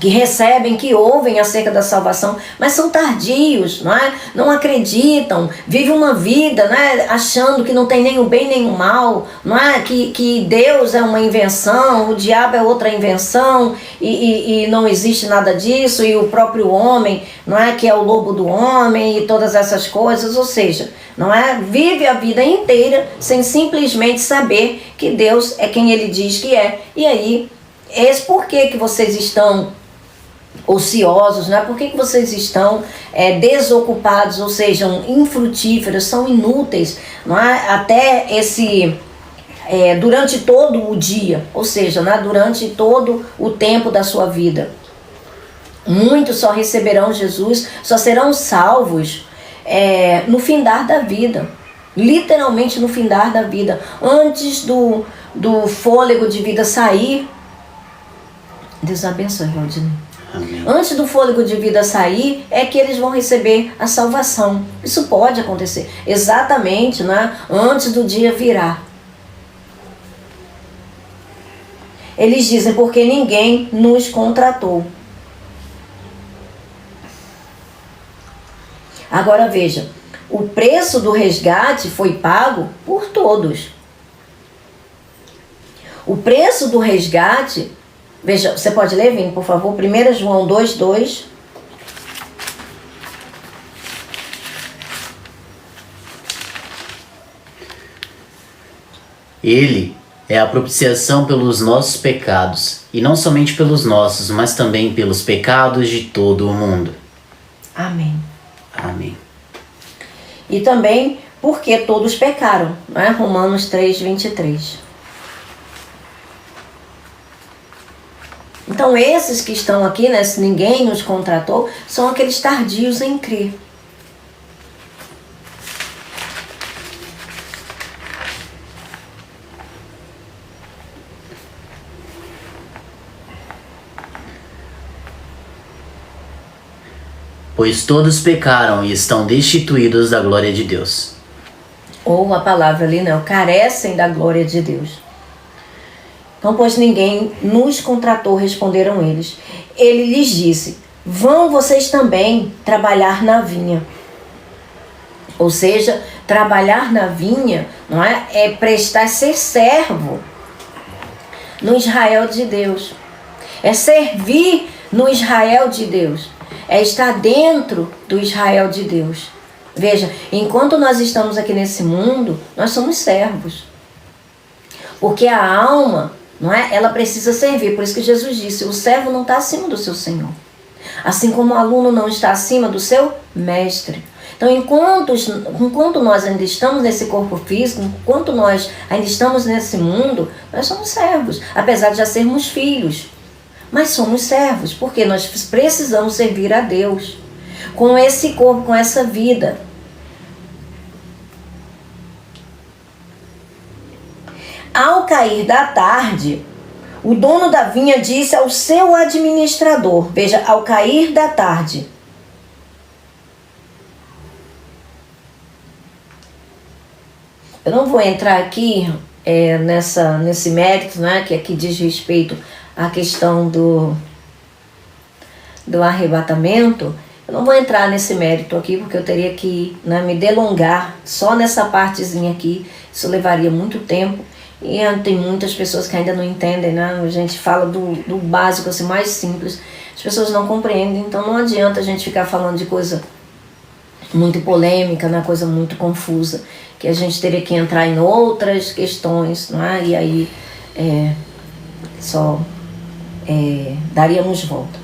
recebem, que ouvem acerca da salvação, mas são tardios, não é? Não acreditam, vivem uma vida, né, achando que não tem nem o bem nem o mal, não é? Que Deus é uma invenção, o diabo é outra invenção, e não existe nada disso, e o próprio homem, não é, que é o lobo do homem, e todas essas coisas, ou seja, não é? Vive a vida inteira sem simplesmente saber que Deus é quem ele diz que é. E aí, por que vocês estão ociosos, né? Por que vocês estão desocupados, ou seja, infrutíferos, são inúteis, não é? Até durante todo o dia, ou seja, né? Durante todo o tempo da sua vida. Muitos só receberão Jesus, só serão salvos no findar da vida, literalmente no findar da vida, antes do fôlego de vida sair. Deus abençoe, Valdinei. Amém. Antes do fôlego de vida sair, é que eles vão receber a salvação. Isso pode acontecer exatamente, né? Antes do dia virar. Eles dizem, porque ninguém nos contratou. Agora veja, o preço do resgate foi pago por todos. O preço do resgate, veja, você pode ler, Vini, por favor, 1 João 2:2. Ele é a propiciação pelos nossos pecados, e não somente pelos nossos, mas também pelos pecados de todo o mundo. Amém. Amém. E também porque todos pecaram, né? Romanos 3:23. Então esses que estão aqui, né, se ninguém nos contratou, são aqueles tardios em crer. Pois todos pecaram e estão destituídos da glória de Deus. Ou uma palavra ali, né? Carecem da glória de Deus. Então, pois ninguém nos contratou, responderam eles. Ele lhes disse, vão vocês também trabalhar na vinha. Ou seja, trabalhar na vinha, não é? É prestar, ser servo no Israel de Deus. É servir no Israel de Deus. É estar dentro do Israel de Deus. Veja, enquanto nós estamos aqui nesse mundo, nós somos servos. Porque a alma, não é? Ela precisa servir. Por isso que Jesus disse, o servo não está acima do seu senhor. Assim como o aluno não está acima do seu mestre. Então, enquanto nós ainda estamos nesse corpo físico, enquanto nós ainda estamos nesse mundo, nós somos servos, apesar de já sermos filhos. Mas somos servos, porque nós precisamos servir a Deus com esse corpo, com essa vida. Ao cair da tarde, o dono da vinha disse ao seu administrador, veja, ao cair da tarde. Eu não vou entrar aqui nesse mérito, né, que aqui diz respeito à questão do arrebatamento. Eu não vou entrar nesse mérito aqui, porque eu teria que, né, me delongar só nessa partezinha aqui. Isso levaria muito tempo. E tem muitas pessoas que ainda não entendem, né? A gente fala do básico, assim, mais simples. As pessoas não compreendem, então não adianta a gente ficar falando de coisa muito polêmica, né? Coisa muito confusa, que a gente teria que entrar em outras questões, não é? E aí daríamos volta.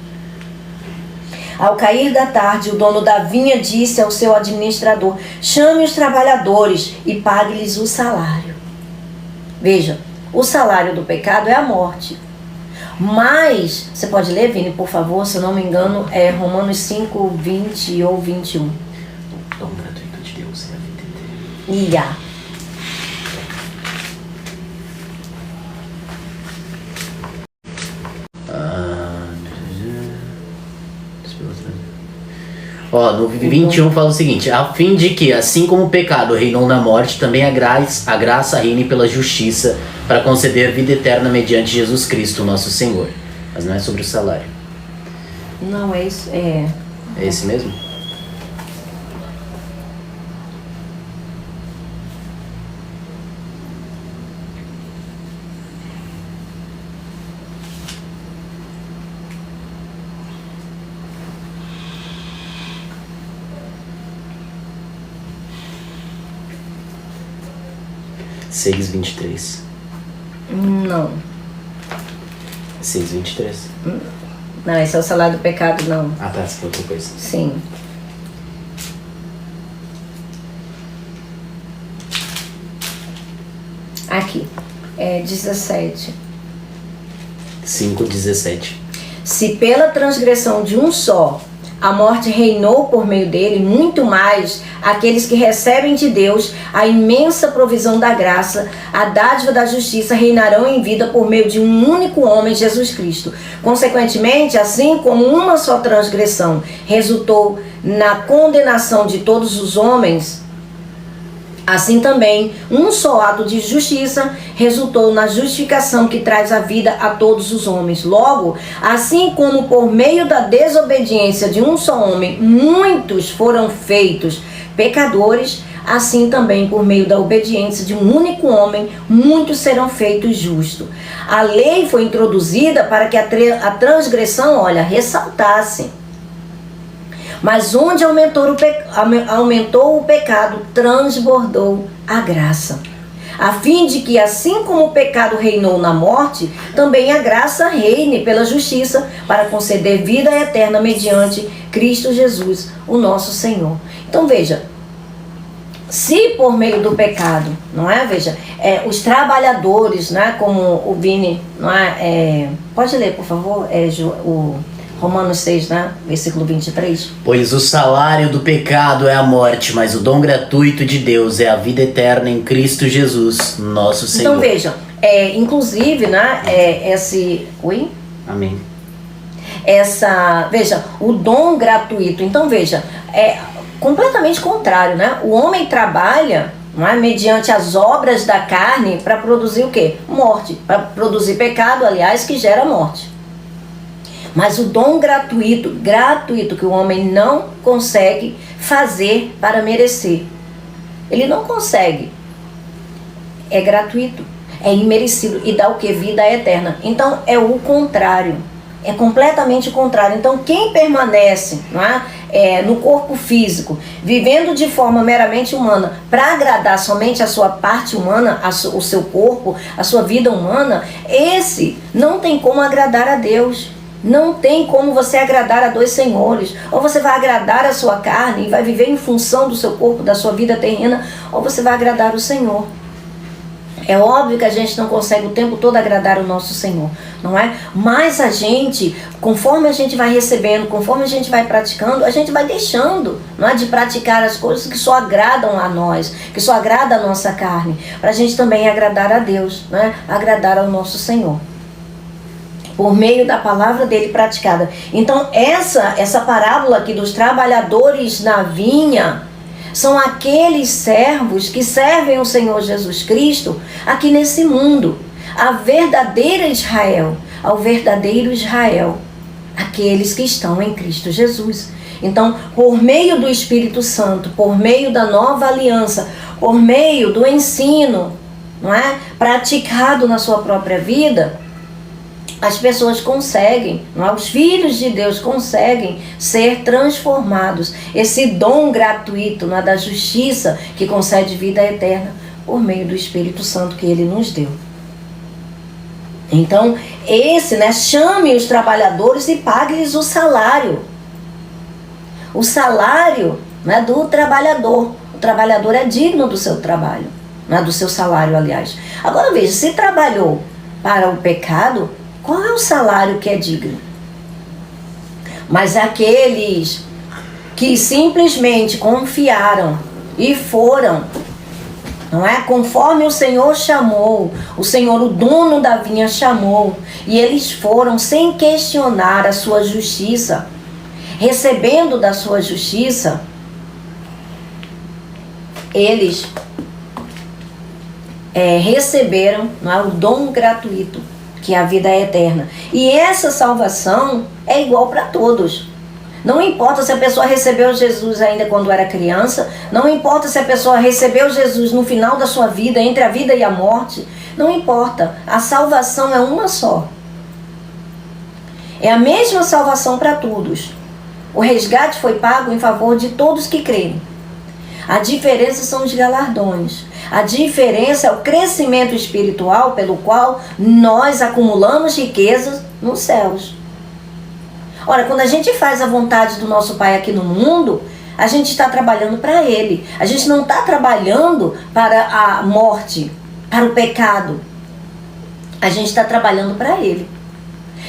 Ao cair da tarde, o dono da vinha disse ao seu administrador: chame os trabalhadores e pague-lhes o salário. Veja, o salário do pecado é a morte. Mas, você pode ler, Vini, por favor, se eu não me engano, é Romanos 5, 20 ou 21. O dom gratuito de Deus é a vida inteira. No 21 fala o seguinte: a fim de que, assim como o pecado reinou na morte, também a graça reine pela justiça, para conceder vida eterna mediante Jesus Cristo, nosso Senhor. Mas não é sobre o salário. Não, é isso. É esse mesmo? Seis 23. Não. 6:23. Não, esse é o salário do pecado, não. Ah, tá, essa foi outra coisa. Sim. Aqui, 17. 5:17. Se pela transgressão de um só a morte reinou por meio dele, muito mais aqueles que recebem de Deus a imensa provisão da graça, a dádiva da justiça, reinarão em vida por meio de um único homem, Jesus Cristo. Consequentemente, assim como uma só transgressão resultou na condenação de todos os homens, assim também, um só ato de justiça resultou na justificação que traz a vida a todos os homens. Logo, assim como por meio da desobediência de um só homem, muitos foram feitos pecadores, assim também por meio da obediência de um único homem, muitos serão feitos justos. A lei foi introduzida para que a transgressão, ressaltasse. Mas onde aumentou o pecado, transbordou a graça. A fim de que, assim como o pecado reinou na morte, também a graça reine pela justiça, para conceder vida eterna mediante Cristo Jesus, o nosso Senhor. Então veja, se por meio do pecado, não é? Veja, os trabalhadores, não é? Como o Vini, não é? Pode ler, por favor, o Romanos 6, né? Versículo 23. Pois o salário do pecado é a morte, mas o dom gratuito de Deus é a vida eterna em Cristo Jesus, nosso Senhor. Então vejam, inclusive, né? Oi? Amém. Veja, o dom gratuito. Então veja, é completamente contrário, né? O homem trabalha, não é, mediante as obras da carne para produzir o quê? Morte. Para produzir pecado, aliás, que gera morte. Mas o dom gratuito que o homem não consegue fazer para merecer. Ele não consegue. É gratuito, é imerecido e dá o que? Vida eterna. Então é o contrário. É completamente o contrário. Então quem permanece, não é, no corpo físico, vivendo de forma meramente humana, para agradar somente a sua parte humana, o seu corpo, a sua vida humana, esse não tem como agradar a Deus. Não tem como você agradar a dois senhores. Ou você vai agradar a sua carne e vai viver em função do seu corpo, da sua vida terrena, ou você vai agradar o Senhor. É óbvio que a gente não consegue o tempo todo agradar o nosso Senhor, não é? Mas a gente, conforme a gente vai recebendo, conforme a gente vai praticando, a gente vai deixando, não é, de praticar as coisas que só agradam a nós, que só agrada a nossa carne, para a gente também agradar a Deus, né? Agradar ao nosso Senhor, por meio da palavra dele praticada. Então essa parábola aqui dos trabalhadores na vinha são aqueles servos que servem o Senhor Jesus Cristo aqui nesse mundo. A verdadeira Israel, ao verdadeiro Israel, aqueles que estão em Cristo Jesus. Então, por meio do Espírito Santo, por meio da nova aliança, por meio do ensino, não é, praticado na sua própria vida, as pessoas conseguem, não é? Os filhos de Deus conseguem ser transformados. Esse dom gratuito, não é, da justiça que concede vida eterna por meio do Espírito Santo que Ele nos deu. Então, chame os trabalhadores e pague-lhes o salário. O salário, né, do trabalhador. O trabalhador é digno do seu trabalho, né, do seu salário, aliás. Agora veja, se trabalhou para o pecado, qual é o salário que é digno? Mas aqueles que simplesmente confiaram e foram, não é? Conforme o Senhor chamou, o Senhor, o dono da vinha, chamou, e eles foram sem questionar a sua justiça, recebendo da sua justiça, eles receberam, não é, o dom gratuito, que é a vida eterna. E essa salvação é igual para todos. Não importa se a pessoa recebeu Jesus ainda quando era criança, não importa se a pessoa recebeu Jesus no final da sua vida, entre a vida e a morte, não importa. A salvação é uma só. É a mesma salvação para todos. O resgate foi pago em favor de todos que creem. A diferença são os galardões. A diferença é o crescimento espiritual pelo qual nós acumulamos riquezas nos céus. Ora, quando a gente faz a vontade do nosso Pai aqui no mundo, a gente está trabalhando para Ele. A gente não está trabalhando para a morte, para o pecado. A gente está trabalhando para Ele.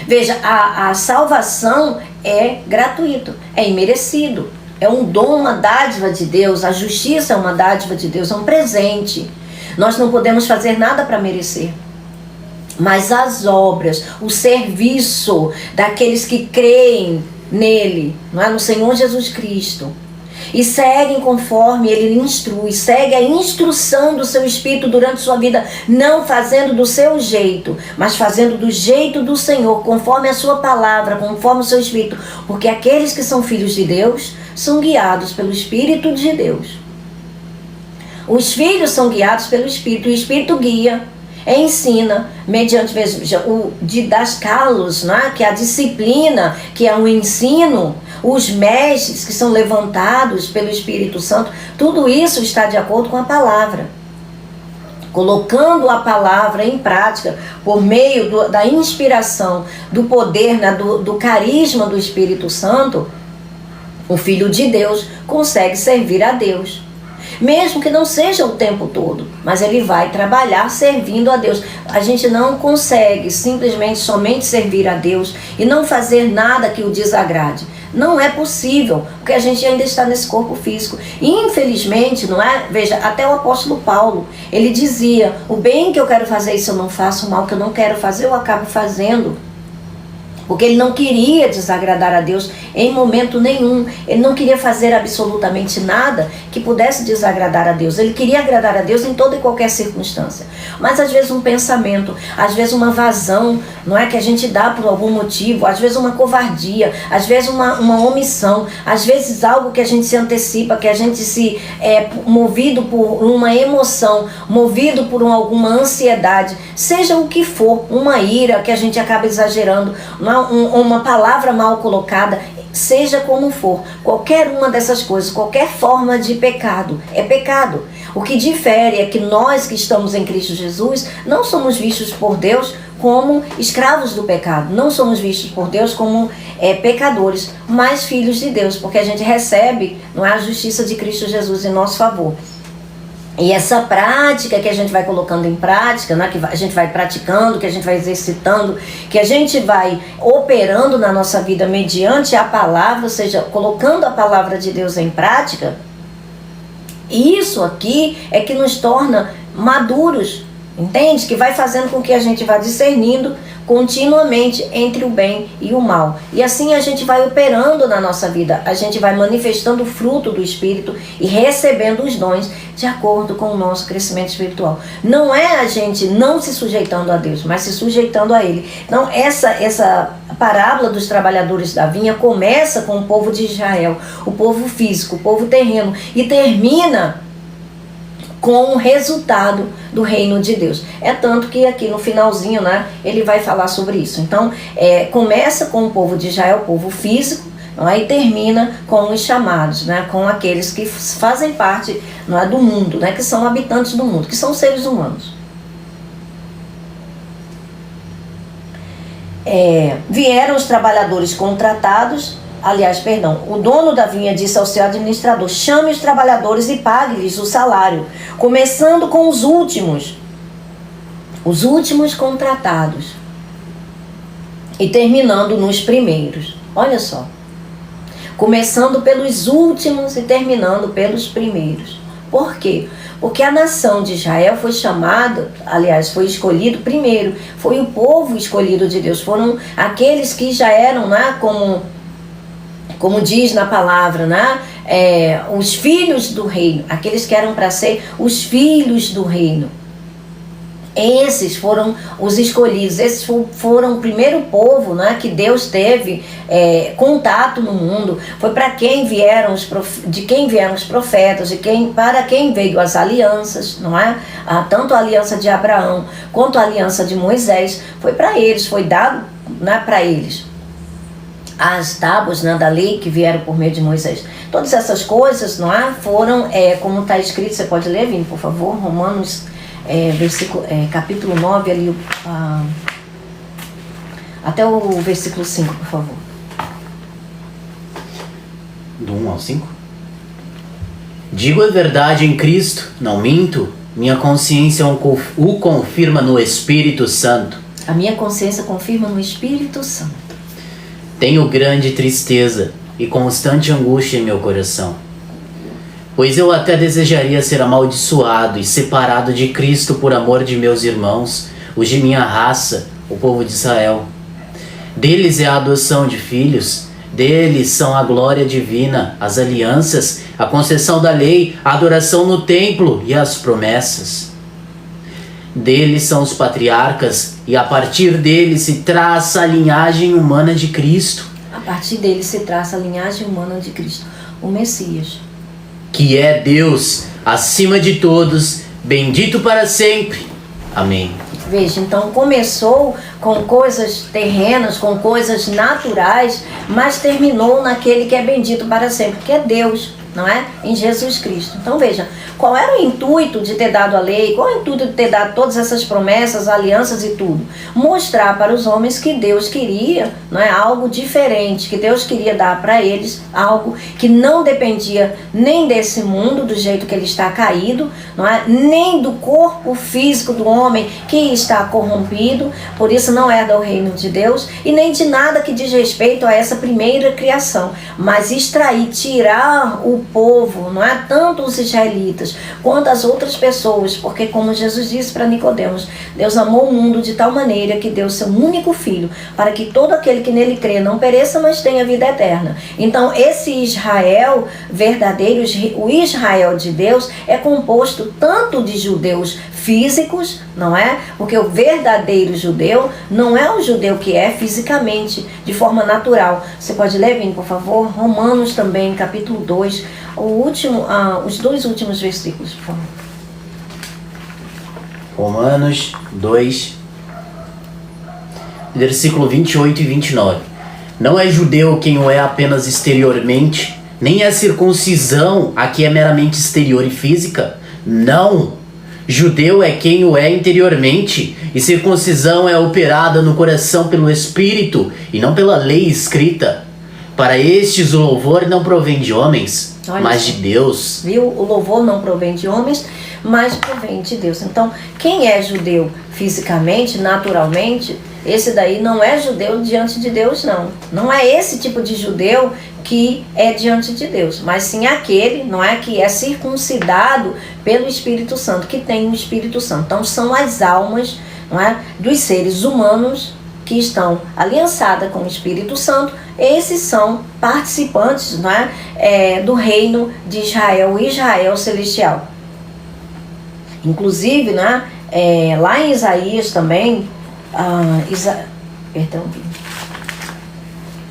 Veja, a salvação é gratuito, é imerecido. É um dom, uma dádiva de Deus. A justiça é uma dádiva de Deus, é um presente. Nós não podemos fazer nada para merecer. Mas as obras, o serviço daqueles que creem nele, não é? No Senhor Jesus Cristo, e seguem conforme Ele lhe instrui, segue a instrução do seu Espírito durante sua vida, não fazendo do seu jeito, mas fazendo do jeito do Senhor, conforme a sua palavra, conforme o seu Espírito, porque aqueles que são filhos de Deus são guiados pelo Espírito de Deus. Os filhos são guiados pelo Espírito, e o Espírito guia, ensina, mediante o didascalos, né? Que é a disciplina, que é o ensino, os mestres que são levantados pelo Espírito Santo, tudo isso está de acordo com a palavra. Colocando a palavra em prática por meio da inspiração, do poder, né? do carisma do Espírito Santo, o Filho de Deus consegue servir a Deus. Mesmo que não seja o tempo todo, mas ele vai trabalhar servindo a Deus. A gente não consegue simplesmente somente servir a Deus e não fazer nada que o desagrade. Não é possível, porque a gente ainda está nesse corpo físico. E infelizmente, não é? Veja, até o apóstolo Paulo, ele dizia: o bem que eu quero fazer, isso eu não faço, o mal que eu não quero fazer, eu acabo fazendo. Porque ele não queria desagradar a Deus em momento nenhum. Ele não queria fazer absolutamente nada que pudesse desagradar a Deus. Ele queria agradar a Deus em toda e qualquer circunstância. Mas às vezes um pensamento, às vezes uma vazão, não é, que a gente dá por algum motivo, às vezes uma covardia, às vezes uma omissão, às vezes algo que a gente se antecipa, que a gente se movido por uma emoção, movido por alguma ansiedade, seja o que for, uma ira que a gente acaba exagerando, uma palavra mal colocada, seja como for, qualquer uma dessas coisas, qualquer forma de pecado, é pecado. O que difere é que nós que estamos em Cristo Jesus não somos vistos por Deus como escravos do pecado. Não somos vistos por Deus como pecadores, mas filhos de Deus, porque a gente recebe, não é, a justiça de Cristo Jesus em nosso favor. E essa prática que a gente vai colocando em prática, né, que a gente vai praticando, que a gente vai exercitando, que a gente vai operando na nossa vida mediante a palavra, ou seja, colocando a palavra de Deus em prática, isso aqui é que nos torna maduros, entende? Que vai fazendo com que a gente vá discernindo continuamente entre o bem e o mal. E assim a gente vai operando na nossa vida, a gente vai manifestando o fruto do Espírito e recebendo os dons de acordo com o nosso crescimento espiritual. Não é a gente não se sujeitando a Deus, mas se sujeitando a Ele. Então essa parábola dos trabalhadores da vinha começa com o povo de Israel, o povo físico, o povo terreno, e termina com o resultado do reino de Deus. É tanto que aqui no finalzinho, né, ele vai falar sobre isso. Então, começa com o povo de Israel, o povo físico, não é, e termina com os chamados, né, com aqueles que fazem parte, não é, do mundo, né, que são habitantes do mundo, que são seres humanos. Vieram os trabalhadores contratados. Aliás, perdão, o dono da vinha disse ao seu administrador: chame os trabalhadores e pague-lhes o salário, começando com os últimos contratados, e terminando nos primeiros. Olha só, começando pelos últimos e terminando pelos primeiros. Por quê? Porque a nação de Israel foi chamada, aliás, foi escolhido primeiro, foi o povo escolhido de Deus, foram aqueles que já eram, né, como diz na palavra, né? Os filhos do reino, aqueles que eram para ser os filhos do reino. Esses foram os escolhidos, esses foram o primeiro povo, né, que Deus teve contato no mundo. Foi para quem vieram de quem vieram os profetas, para quem veio as alianças, não é? Tanto a aliança de Abraão quanto a aliança de Moisés, foi para eles, foi dado, né, para eles as tábuas, né, da lei que vieram por meio de Moisés. Todas essas coisas, não é, foram, como está escrito, você pode ler, Vini, por favor, Romanos, capítulo 9, ali, até o versículo 5, por favor. Do 1 ao 5? Digo a verdade em Cristo, não minto, minha consciência o confirma no Espírito Santo. A minha consciência confirma no Espírito Santo. Tenho grande tristeza e constante angústia em meu coração, pois eu até desejaria ser amaldiçoado e separado de Cristo por amor de meus irmãos, os de minha raça, o povo de Israel. Deles é a adoção de filhos, deles são a glória divina, as alianças, a concessão da lei, a adoração no templo e as promessas. Deles são os patriarcas, e a partir deles se traça a linhagem humana de Cristo. A partir deles se traça a linhagem humana de Cristo, o Messias. Que é Deus, acima de todos, bendito para sempre. Amém. Veja, então começou com coisas terrenas, com coisas naturais, mas terminou naquele que é bendito para sempre, que é Deus, não é? Em Jesus Cristo. Então veja, qual era o intuito de ter dado a lei? Qual é o intuito de ter dado todas essas promessas, alianças e tudo? Mostrar para os homens que Deus queria, não é, algo diferente, que Deus queria dar para eles algo que não dependia nem desse mundo, do jeito que ele está caído, não é, nem do corpo físico do homem que está corrompido, por isso não herda o reino de Deus, e nem de nada que diz respeito a essa primeira criação, mas extrair, tirar o povo, não é, tanto os israelitas quanto as outras pessoas, porque como Jesus disse para Nicodemos, Deus amou o mundo de tal maneira que deu seu único filho, para que todo aquele que nele crê não pereça, mas tenha vida eterna. Então esse Israel verdadeiro, o Israel de Deus, é composto tanto de judeus físicos, não é? Porque o verdadeiro judeu não é o judeu que é fisicamente, de forma natural. Você pode ler, Vini, por favor? Romanos também, capítulo 2, os dois últimos versículos, por favor. Romanos 2, versículo 28 e 29. Não é judeu quem o é apenas exteriormente, nem é circuncisão a que é meramente exterior e física. Não! Judeu é quem o é interiormente, e circuncisão é operada no coração pelo Espírito e não pela lei escrita. Para estes o louvor não provém de homens, mas de Deus. Viu? O louvor não provém de homens, mas provém de Deus. Então, quem é judeu fisicamente, naturalmente, esse daí não é judeu diante de Deus, não. Não é esse tipo de judeu que é diante de Deus, mas sim aquele, não é, que é circuncidado pelo Espírito Santo, que tem o Espírito Santo. Então, são as almas, não é, dos seres humanos que estão aliançadas com o Espírito Santo. Esses são participantes, não é, do reino de Israel, o Israel celestial. Inclusive, né, lá em Isaías também,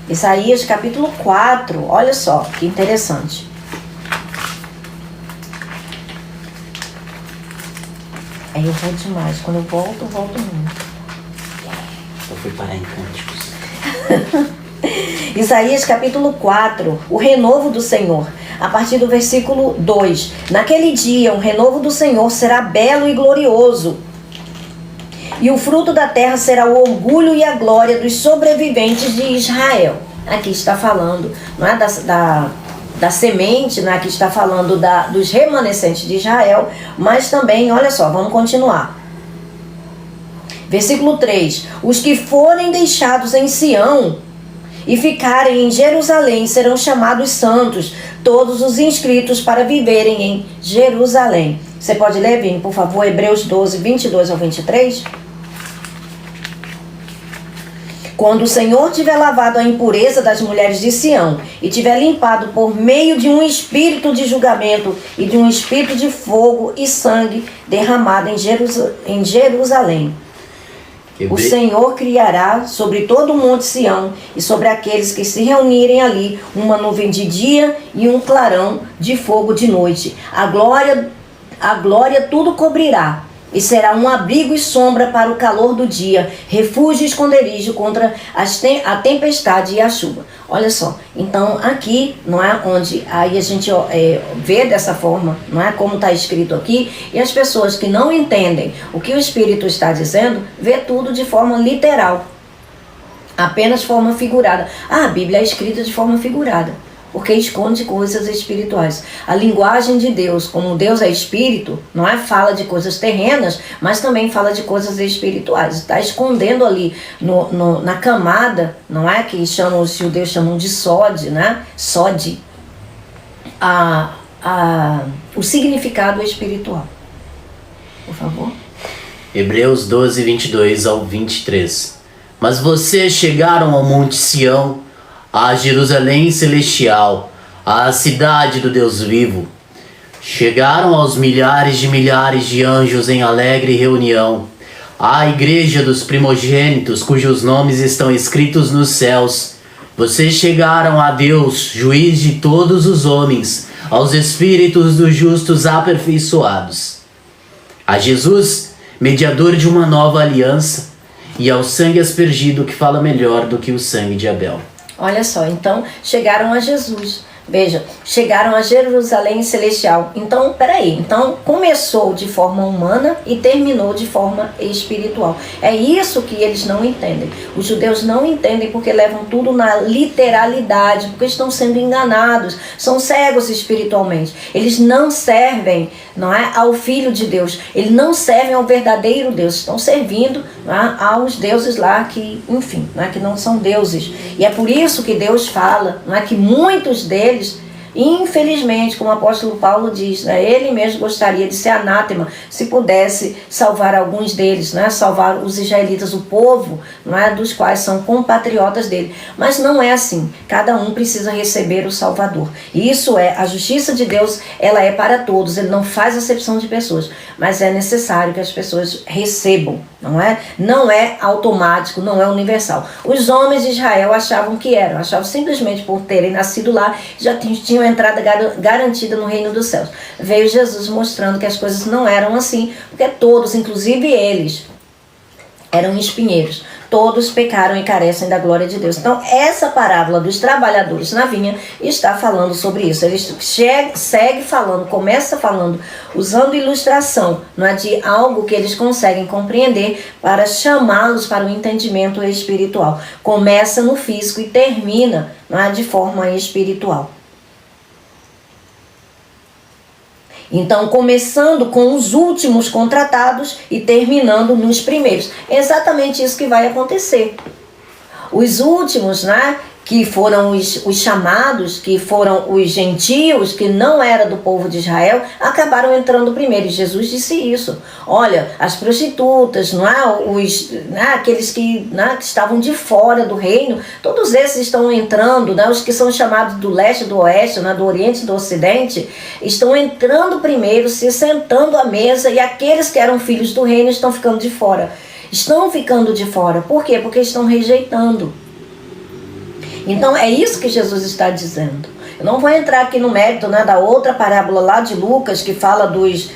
Isaías capítulo 4, olha só que interessante. Aí eu vou demais, quando eu volto muito. Eu fui parar em Cânticos. Isaías capítulo 4, o renovo do Senhor. A partir do versículo 2. Naquele dia, o renovo do Senhor será belo e glorioso. E o fruto da terra será o orgulho e a glória dos sobreviventes de Israel. Aqui está falando, não é, da semente, não é? Aqui está falando dos remanescentes de Israel. Mas também, olha só, vamos continuar. Versículo 3. Os que forem deixados em Sião e ficarem em Jerusalém serão chamados santos, todos os inscritos para viverem em Jerusalém. Você pode ler, Vini, por favor, Hebreus 12, 22 ao 23? Quando o Senhor tiver lavado a impureza das mulheres de Sião e tiver limpado por meio de um espírito de julgamento e de um espírito de fogo e sangue derramado em Jerusalém, o Senhor criará sobre todo o monte Sião e sobre aqueles que se reunirem ali uma nuvem de dia e um clarão de fogo de noite. A glória tudo cobrirá e será um abrigo e sombra para o calor do dia, refúgio e esconderijo contra a tempestade e a chuva. Olha só, então aqui, não é, onde aí a gente vê dessa forma, não é, como está escrito aqui, e as pessoas que não entendem o que o Espírito está dizendo, vê tudo de forma literal, apenas forma figurada. A Bíblia é escrita de forma figurada, porque esconde coisas espirituais. A linguagem de Deus, como Deus é espírito, não é, fala de coisas terrenas, mas também fala de coisas espirituais. Está escondendo ali na camada, não é, que os judeus chamam de sode, né? Sode, o significado espiritual. Por favor. Hebreus 12, 22 ao 23. Mas vocês chegaram ao monte Sião, a Jerusalém celestial, a cidade do Deus vivo. Chegaram aos milhares de anjos em alegre reunião, à igreja dos primogênitos, cujos nomes estão escritos nos céus. Vocês chegaram a Deus, juiz de todos os homens, aos espíritos dos justos aperfeiçoados, a Jesus, mediador de uma nova aliança, e ao sangue aspergido, que fala melhor do que o sangue de Abel. Olha só, então chegaram a Jesus. Veja, chegaram a Jerusalém celestial. Então, peraí, então começou de forma humana e terminou de forma espiritual. É isso que eles não entendem. Os judeus não entendem porque levam tudo na literalidade, porque estão sendo enganados, são cegos espiritualmente. Eles não servem, não é, ao Filho de Deus, eles não servem ao verdadeiro Deus, estão servindo, não é, aos deuses lá que, enfim, não é, que não são deuses. E é por isso que Deus fala, não é, que muitos deles, infelizmente, como o apóstolo Paulo diz, né, ele mesmo gostaria de ser anátema se pudesse salvar alguns deles, né, salvar os israelitas, o povo, não é, dos quais são compatriotas dele. Mas não é assim. Cada um precisa receber o Salvador. E isso é, a justiça de Deus, ela é para todos. Ele não faz acepção de pessoas, mas é necessário que as pessoas recebam, não é? Não é automático, não é universal. Os homens de Israel achavam que eram, achavam simplesmente por terem nascido lá, já tinham entrada garantida no reino dos céus. Veio Jesus mostrando que as coisas não eram assim, porque todos, inclusive eles, eram espinheiros. todos pecaram e carecem da glória de Deus. Então, essa parábola dos trabalhadores na vinha está falando sobre isso. Ele segue falando, começa falando, usando ilustração, não é, de algo que eles conseguem compreender para chamá-los para o entendimento espiritual. Começa no físico e termina, não é, de forma espiritual. Então, começando com os últimos contratados e terminando nos primeiros. É exatamente isso que vai acontecer. Os últimos, né, que foram os chamados, que foram os gentios, que não era do povo de Israel, acabaram entrando primeiro. E Jesus disse isso. Olha, as prostitutas, não é? Aqueles que estavam de fora do reino, todos esses estão entrando, né? Os que são chamados do leste, do oeste, né? Do oriente e do ocidente, estão entrando primeiro, se sentando à mesa, e aqueles que eram filhos do reino estão ficando de fora. Estão ficando de fora. Por quê? Porque estão rejeitando. Então é isso que Jesus está dizendo. Eu não vou entrar aqui no mérito, né, da outra parábola lá de Lucas, que fala dos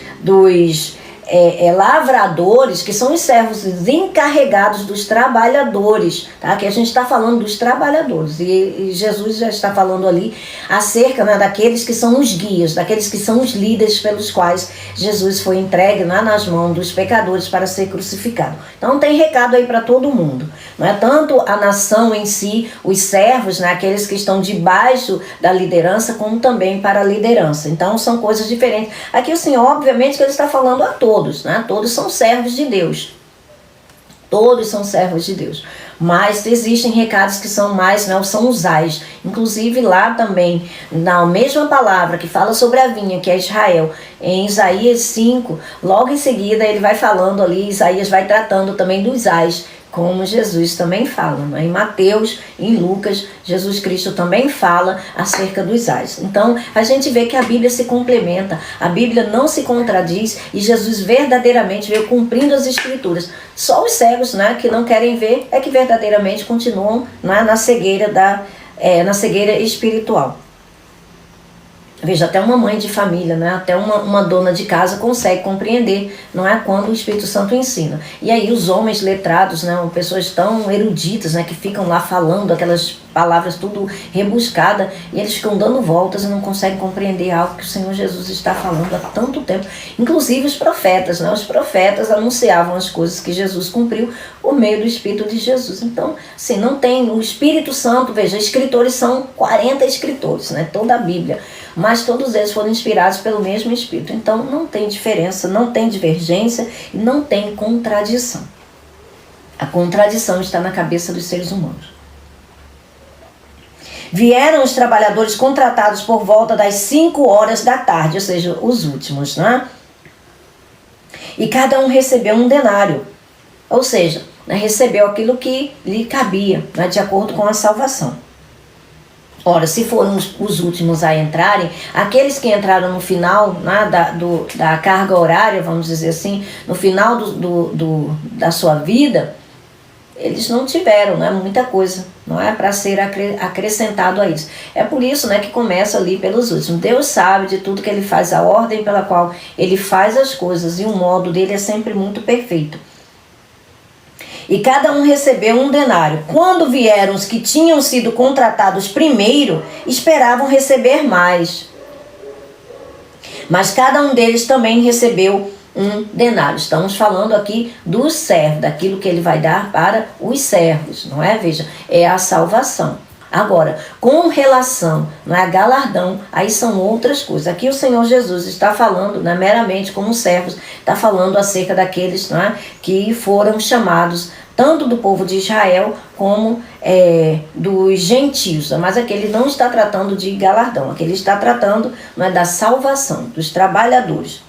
lavradores, que são os servos encarregados dos trabalhadores, tá? Que a gente está falando dos trabalhadores, e Jesus já está falando ali acerca, né, daqueles que são os guias, daqueles que são os líderes pelos quais Jesus foi entregue, né, nas mãos dos pecadores para ser crucificado. Então tem recado aí para todo mundo, não é? Tanto a nação em si, os servos, né, aqueles que estão debaixo da liderança, como também para a liderança. Então são coisas diferentes. Aqui o Senhor, obviamente, que ele está falando a todos, né? Todos são servos de Deus. Todos são servos de Deus. Mas existem recados que são mais, né, são os ais. Inclusive lá também, na mesma palavra que fala sobre a vinha, que é Israel, em Isaías 5, logo em seguida ele vai falando ali, Isaías vai tratando também dos ais, como Jesus também fala, né? Em Mateus, em Lucas, Jesus Cristo também fala acerca dos ais. Então, a gente vê que a Bíblia se complementa, a Bíblia não se contradiz, e Jesus verdadeiramente veio cumprindo as Escrituras. Só os cegos, né, que não querem ver é que verdadeiramente continuam, né, na cegueira espiritual. Veja, até uma mãe de família, né? Até uma dona de casa consegue compreender, não é, quando o Espírito Santo ensina. E aí os homens letrados, né, pessoas tão eruditas, né, que ficam lá falando aquelas palavras tudo rebuscada, e eles ficam dando voltas e não conseguem compreender algo que o Senhor Jesus está falando há tanto tempo. Inclusive os profetas, né? Os profetas anunciavam as coisas que Jesus cumpriu por meio do Espírito de Jesus. Então, assim, não tem o Espírito Santo, veja, escritores são 40 escritores, né? Toda a Bíblia. Mas todos eles foram inspirados pelo mesmo Espírito. Então não tem diferença, não tem divergência e não tem contradição. A contradição está na cabeça dos seres humanos. Vieram os trabalhadores contratados por volta das 5 horas da tarde, ou seja, os últimos, né? E cada um recebeu um denário, ou seja, né, recebeu aquilo que lhe cabia, né, de acordo com a salvação. Ora, se foram os últimos a entrarem, aqueles que entraram no final, né, da carga horária, vamos dizer assim, no final da sua vida, eles não tiveram, né, muita coisa, não é, para ser acrescentado a isso. É por isso, né, que começa ali pelos últimos. Deus sabe de tudo que Ele faz, a ordem pela qual Ele faz as coisas, e o modo dele é sempre muito perfeito. E cada um recebeu um denário. Quando vieram os que tinham sido contratados primeiro, esperavam receber mais. Mas cada um deles também recebeu um denário. Estamos falando aqui dos servos, daquilo que ele vai dar para os servos, não é? Veja, é a salvação. Agora, com relação, não é, galardão, aí são outras coisas. Aqui o Senhor Jesus está falando, né, meramente como servos, está falando acerca daqueles, não é, que foram chamados tanto do povo de Israel como dos gentios. Mas aqui ele não está tratando de galardão, aqui ele está tratando, não é, da salvação, dos trabalhadores.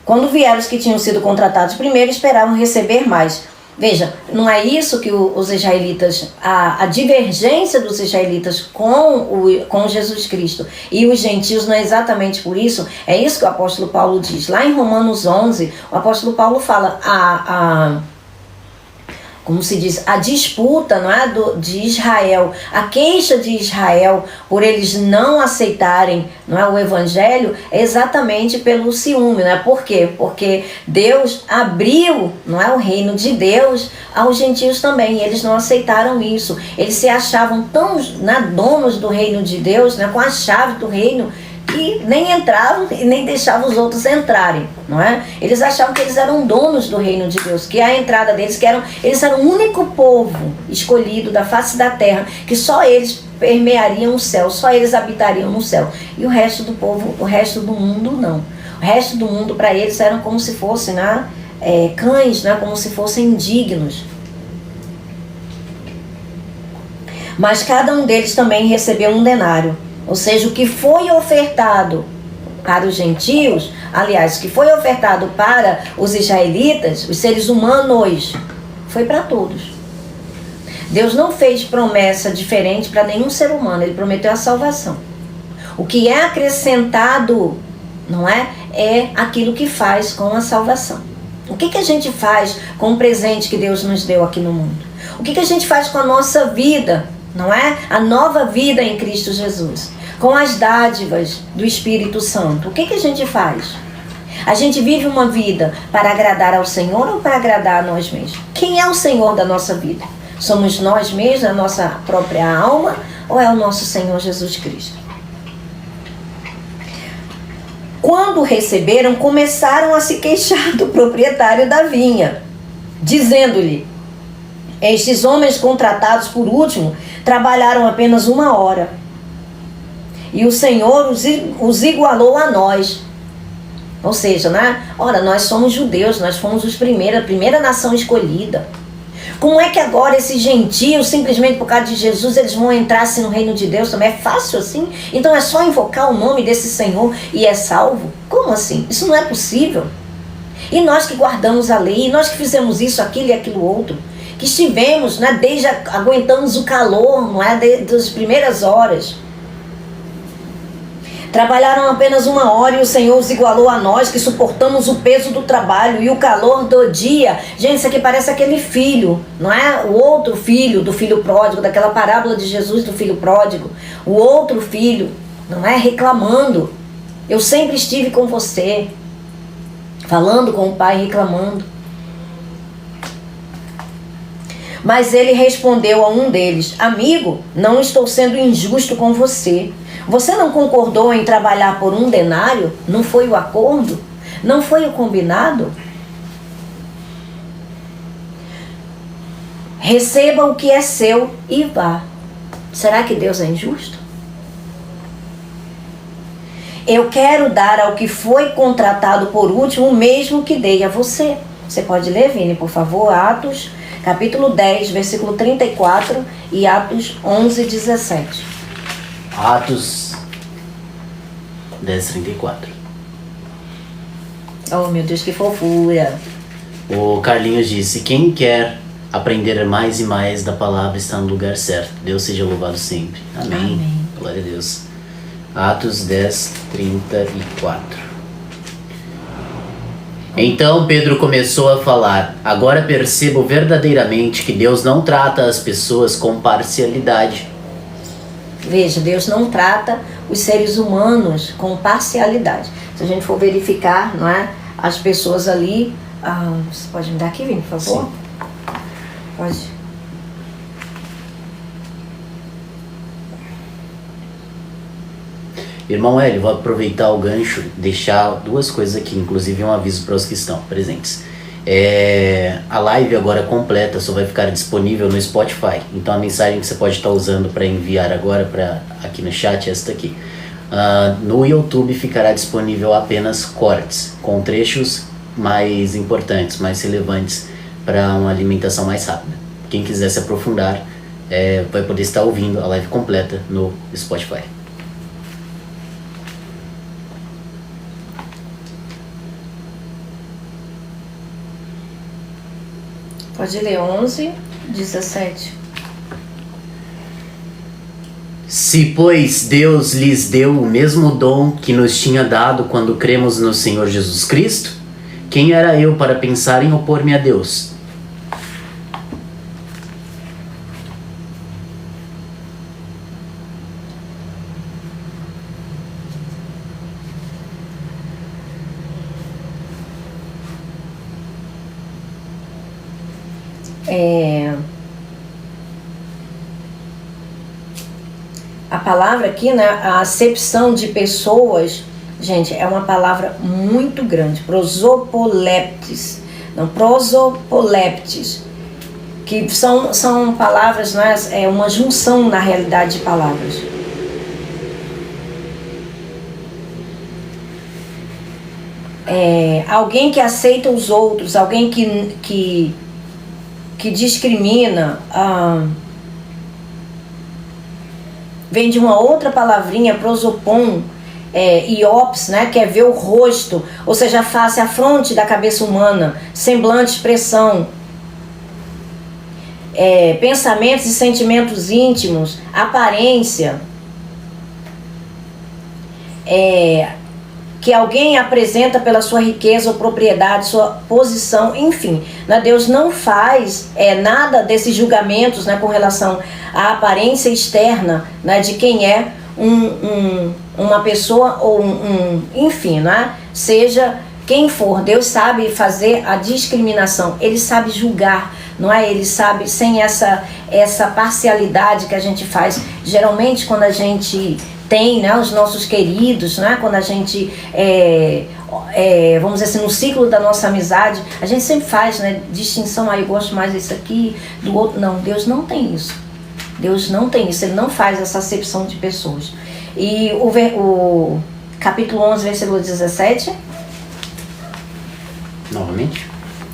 Quando vieram os que tinham sido contratados primeiro, esperavam receber mais. Veja, não é isso que os israelitas, a divergência dos israelitas com Jesus Cristo e os gentios não é exatamente por isso. É isso que o apóstolo Paulo diz. Lá em Romanos 11, o apóstolo Paulo fala, como se diz, a disputa, não é, de Israel, a queixa de Israel por eles não aceitarem, não é, o evangelho, é exatamente pelo ciúme, né? Por quê? Porque Deus abriu, não é, o reino de Deus aos gentios também, e eles não aceitaram isso. Eles se achavam tão, né, donos do reino de Deus, né, com a chave do reino, que nem entravam e nem deixavam os outros entrarem, não é? Eles achavam que eles eram donos do reino de Deus, que a entrada deles, eles eram o único povo escolhido da face da terra, que só eles permeariam o céu, só eles habitariam no céu. E o resto do povo, o resto do mundo não. O resto do mundo para eles eram como se fossem, né, cães, né, como se fossem indignos. Mas cada um deles também recebeu um denário. Ou seja, o que foi ofertado para os gentios, aliás, o que foi ofertado para os israelitas, os seres humanos, foi para todos. Deus não fez promessa diferente para nenhum ser humano, ele prometeu a salvação. O que é acrescentado, não é aquilo que faz com a salvação. O que a gente faz com o presente que Deus nos deu aqui no mundo? O que a gente faz com a nossa vida? Não é? A nova vida em Cristo Jesus, com as dádivas do Espírito Santo. O que a gente faz? A gente vive uma vida para agradar ao Senhor ou para agradar a nós mesmos? Quem é o Senhor da nossa vida? Somos nós mesmos, a nossa própria alma, ou é o nosso Senhor Jesus Cristo? Quando receberam, começaram a se queixar do proprietário da vinha, dizendo-lhe: estes homens contratados por último trabalharam apenas 1 hora. E o Senhor os igualou a nós. Ou seja, né? Ora, nós somos judeus, nós fomos a primeira nação escolhida. Como é que agora esses gentios, simplesmente por causa de Jesus, eles vão entrar assim no reino de Deus também? É fácil assim? Então é só invocar o nome desse Senhor e é salvo? Como assim? Isso não é possível. E nós que guardamos a lei, e nós que fizemos isso, aquilo e aquilo outro, que estivemos, né, aguentamos o calor, não é, das primeiras horas. Trabalharam apenas 1 hora e o Senhor os igualou a nós, que suportamos o peso do trabalho e o calor do dia. Gente, isso aqui parece aquele filho, não é? O outro filho do filho pródigo, daquela parábola de Jesus do filho pródigo. O outro filho, não é? Reclamando. Eu sempre estive com você, falando com o pai, reclamando. Mas ele respondeu a um deles: amigo, não estou sendo injusto com você. Você não concordou em trabalhar por 1 denário? Não foi o acordo? Não foi o combinado? Receba o que é seu e vá. Será que Deus é injusto? Eu quero dar ao que foi contratado por último o mesmo que dei a você. Você pode ler, Vini, por favor, Atos, capítulo 10, versículo 34 e Atos 11, 17. Atos 10, 34. Oh, meu Deus, que fofura. O Carlinhos disse: quem quer aprender mais e mais da palavra está no lugar certo. Deus seja louvado sempre. Amém. Amém. Glória a Deus. Atos 10, 34. Então Pedro começou a falar: agora percebo verdadeiramente que Deus não trata as pessoas com parcialidade. Veja, Deus não trata os seres humanos com parcialidade. Se a gente for verificar, não é, as pessoas ali... você pode me dar aqui, Vini, por favor? Sim. Pode. Irmão Hélio, vou aproveitar o gancho, deixar 2 coisas aqui, inclusive um aviso para os que estão presentes. A live agora completa só vai ficar disponível no Spotify. Então a mensagem que você pode estar usando para enviar agora aqui no chat é esta aqui. No YouTube ficará disponível apenas cortes, com trechos mais importantes, mais relevantes para uma alimentação mais rápida. Quem quiser se aprofundar vai poder estar ouvindo a live completa no Spotify. Pode ler 11, 17. Se, pois, Deus lhes deu o mesmo dom que nos tinha dado quando cremos no Senhor Jesus Cristo, quem era eu para pensar em opor-me a Deus? A palavra aqui, né, a acepção de pessoas, gente, é uma palavra muito grande. Prosopoleptes, não, prosopoleptes, que são palavras, né, é uma junção na realidade de palavras. Alguém que aceita os outros, alguém que discrimina, vem de uma outra palavrinha, prosopon, iops, né, que é ver o rosto, ou seja, a face, a fronte da cabeça humana, semblante, expressão, pensamentos e sentimentos íntimos, aparência, que alguém apresenta pela sua riqueza ou propriedade, sua posição, enfim. Né? Deus não faz nada desses julgamentos, né, com relação à aparência externa, né, de quem é uma pessoa ou enfim, né, seja quem for. Deus sabe fazer a discriminação, Ele sabe julgar, não é? Ele sabe, sem essa parcialidade que a gente faz, geralmente quando a gente tem, né, os nossos queridos, né, quando a gente, vamos dizer assim, no ciclo da nossa amizade, a gente sempre faz, né, distinção, eu gosto mais desse aqui, do outro. Não, Deus não tem isso. Deus não tem isso, Ele não faz essa acepção de pessoas. E o capítulo 11, versículo 17. Novamente?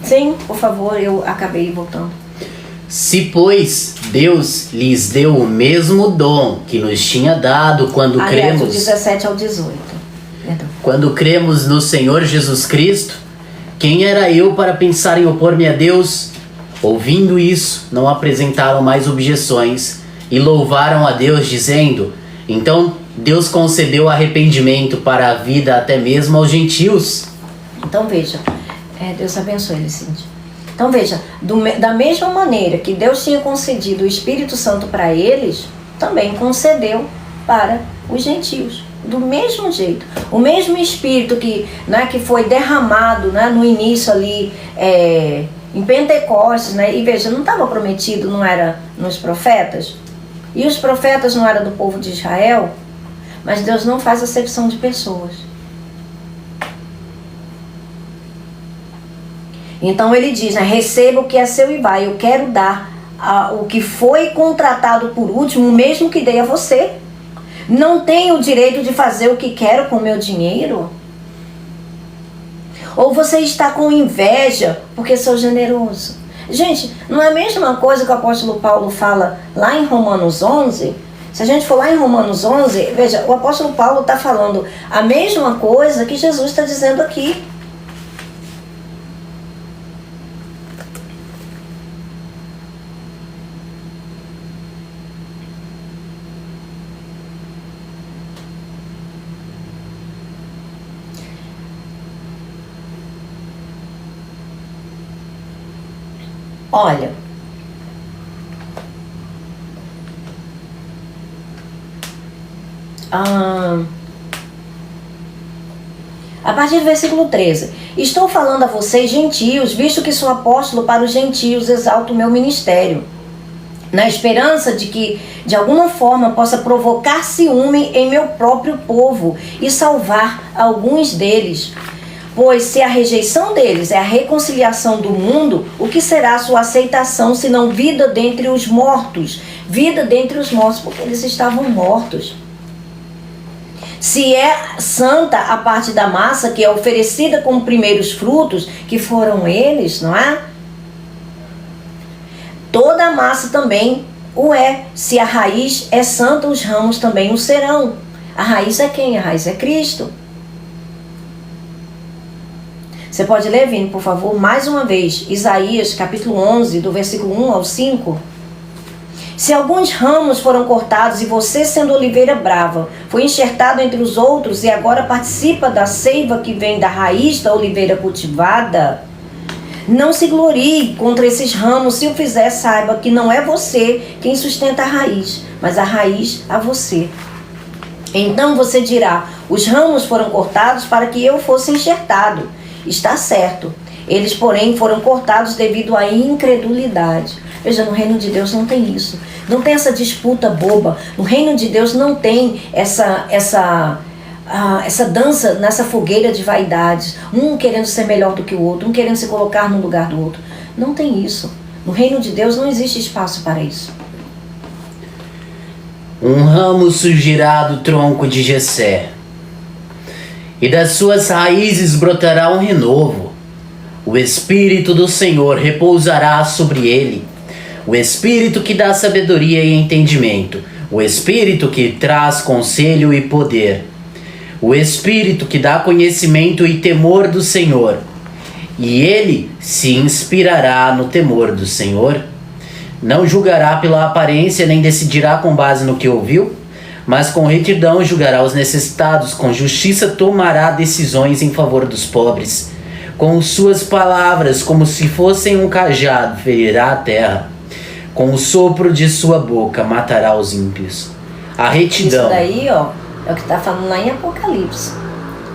Sim, por favor, eu acabei voltando. Se, pois, Deus lhes deu o mesmo dom que nos tinha dado quando cremos... do 17 ao 18. Perdão. Quando cremos no Senhor Jesus Cristo, quem era eu para pensar em opor-me a Deus? Ouvindo isso, não apresentaram mais objeções e louvaram a Deus, dizendo: então Deus concedeu arrependimento para a vida até mesmo aos gentios. Então veja, Deus abençoe ele, Cíntia. Então veja, da mesma maneira que Deus tinha concedido o Espírito Santo para eles, também concedeu para os gentios. Do mesmo jeito, o mesmo Espírito que foi derramado, né, no início ali, em Pentecostes, né, e veja, não estava prometido, não era nos profetas? E os profetas não eram do povo de Israel? Mas Deus não faz acepção de pessoas. Então ele diz, né, receba o que é seu e vai. Eu quero dar o que foi contratado por último, o mesmo que dei a você. Não tenho o direito de fazer o que quero com o meu dinheiro? Ou você está com inveja porque sou generoso? Gente, não é a mesma coisa que o apóstolo Paulo fala lá em Romanos 11? Se a gente for lá em Romanos 11, veja, o apóstolo Paulo está falando a mesma coisa que Jesus está dizendo aqui. Olha, a partir do versículo 13, estou falando a vocês gentios, visto que sou apóstolo para os gentios, exalto o meu ministério, na esperança de que de alguma forma possa provocar ciúme em meu próprio povo e salvar alguns deles. Pois se a rejeição deles é a reconciliação do mundo, o que será a sua aceitação, senão vida dentre os mortos? Vida dentre os mortos, porque eles estavam mortos. Se é santa a parte da massa, que é oferecida como primeiros frutos, que foram eles, não é? Toda a massa também o é. Se a raiz é santa, os ramos também o serão. A raiz é quem? A raiz é Cristo. Você pode ler, Vini, por favor, mais uma vez, Isaías, capítulo 11, do versículo 1 ao 5. Se alguns ramos foram cortados e você, sendo oliveira brava, foi enxertado entre os outros e agora participa da seiva que vem da raiz da oliveira cultivada, não se glorie contra esses ramos. Se o fizer, saiba que não é você quem sustenta a raiz, mas a raiz a você. Então você dirá, os ramos foram cortados para que eu fosse enxertado. Está certo. Eles, porém, foram cortados devido à incredulidade. Veja, no reino de Deus não tem isso. Não tem essa disputa boba. No reino de Deus não tem essa dança nessa fogueira de vaidades. Um querendo ser melhor do que o outro, um querendo se colocar no lugar do outro. Não tem isso. No reino de Deus não existe espaço para isso. Um ramo surgirá do tronco de Jessé, e das suas raízes brotará um renovo. O Espírito do Senhor repousará sobre ele, o Espírito que dá sabedoria e entendimento, o Espírito que traz conselho e poder, o Espírito que dá conhecimento e temor do Senhor. E ele se inspirará no temor do Senhor. Não julgará pela aparência, nem decidirá com base no que ouviu, mas com retidão julgará os necessitados, com justiça tomará decisões em favor dos pobres. Com suas palavras, como se fossem um cajado, ferirá a terra. Com o sopro de sua boca, matará os ímpios. A retidão... Isso daí, ó, é o que está falando lá em Apocalipse.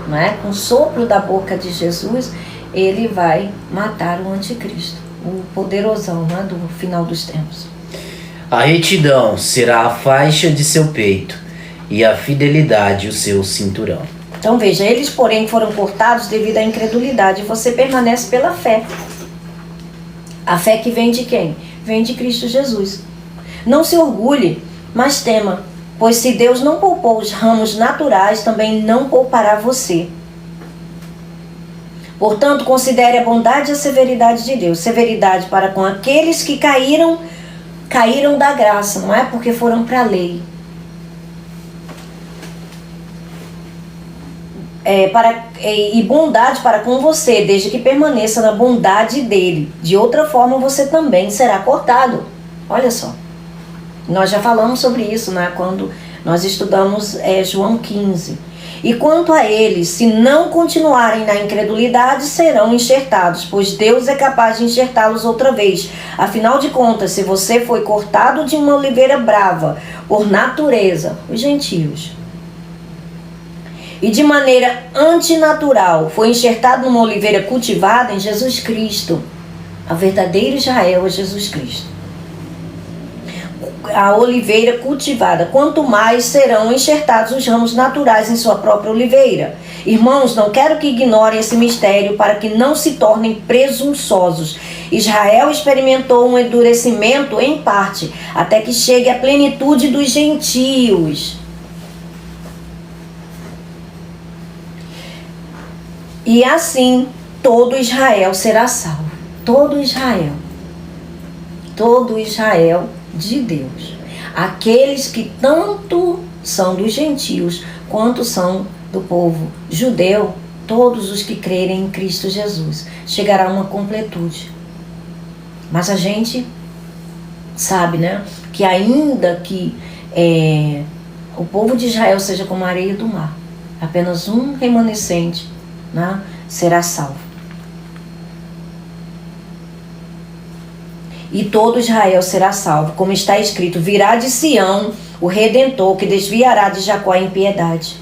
Não é? Com o sopro da boca de Jesus, ele vai matar o anticristo, o poderosão, né, do final dos tempos. A retidão será a faixa de seu peito, e a fidelidade o seu cinturão. Então veja, eles porém foram cortados devido à incredulidade, e você permanece pela fé. A fé que vem de quem? Vem de Cristo Jesus. Não se orgulhe, mas tema, pois se Deus não poupou os ramos naturais, também não poupará você. Portanto, considere a bondade e a severidade de Deus. Severidade para com aqueles que caíram da graça, não é porque foram para a lei. E bondade para com você, desde que permaneça na bondade dele. De outra forma, você também será cortado. Olha só. Nós já falamos sobre isso, né, quando nós estudamos João 15. E quanto a eles, se não continuarem na incredulidade, serão enxertados, pois Deus é capaz de enxertá-los outra vez. Afinal de contas, se você foi cortado de uma oliveira brava, por natureza, os gentios, e de maneira antinatural foi enxertado numa oliveira cultivada em Jesus Cristo, a verdadeira Israel é Jesus Cristo. A oliveira cultivada, quanto mais serão enxertados os ramos naturais em sua própria oliveira. Irmãos, não quero que ignorem esse mistério para que não se tornem presunçosos. Israel experimentou um endurecimento em parte, até que chegue à plenitude dos gentios. E assim, todo Israel será salvo. Todo Israel de Deus. Aqueles que tanto são dos gentios, quanto são do povo judeu, todos os que crerem em Cristo Jesus, chegará a uma completude. Mas a gente sabe, né, que ainda que o povo de Israel seja como a areia do mar, apenas um remanescente, né, será salvo. E todo Israel será salvo, como está escrito: virá de Sião o Redentor, que desviará de Jacó a impiedade.